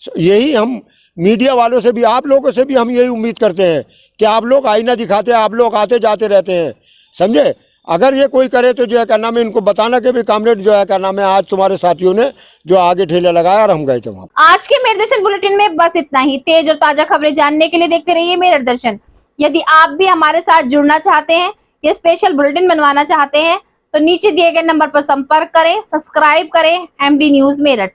यही हम मीडिया वालों से भी, आप लोगों से भी हम यही उम्मीद करते हैं कि आप लोग आईना दिखाते हैं, आप लोग आते जाते रहते हैं, समझे। अगर ये कोई करे तो जो है क्या नाम है इनको बताना कि भी कामरेड जो है क्या नाम है आज तुम्हारे साथियों ने जो आगे ठेला लगाया और हम गए थे वहाँ। आज के मेरे दर्शन बुलेटिन में बस इतना ही। तेज और ताजा खबरें जानने के लिए देखते रहिए मेरे दर्शन। यदि आप भी हमारे साथ जुड़ना चाहते हैं, ये स्पेशल बुलेटिन बनवाना चाहते हैं तो नीचे दिए गए नंबर पर संपर्क करें, सब्सक्राइब करें MD न्यूज मेरठ।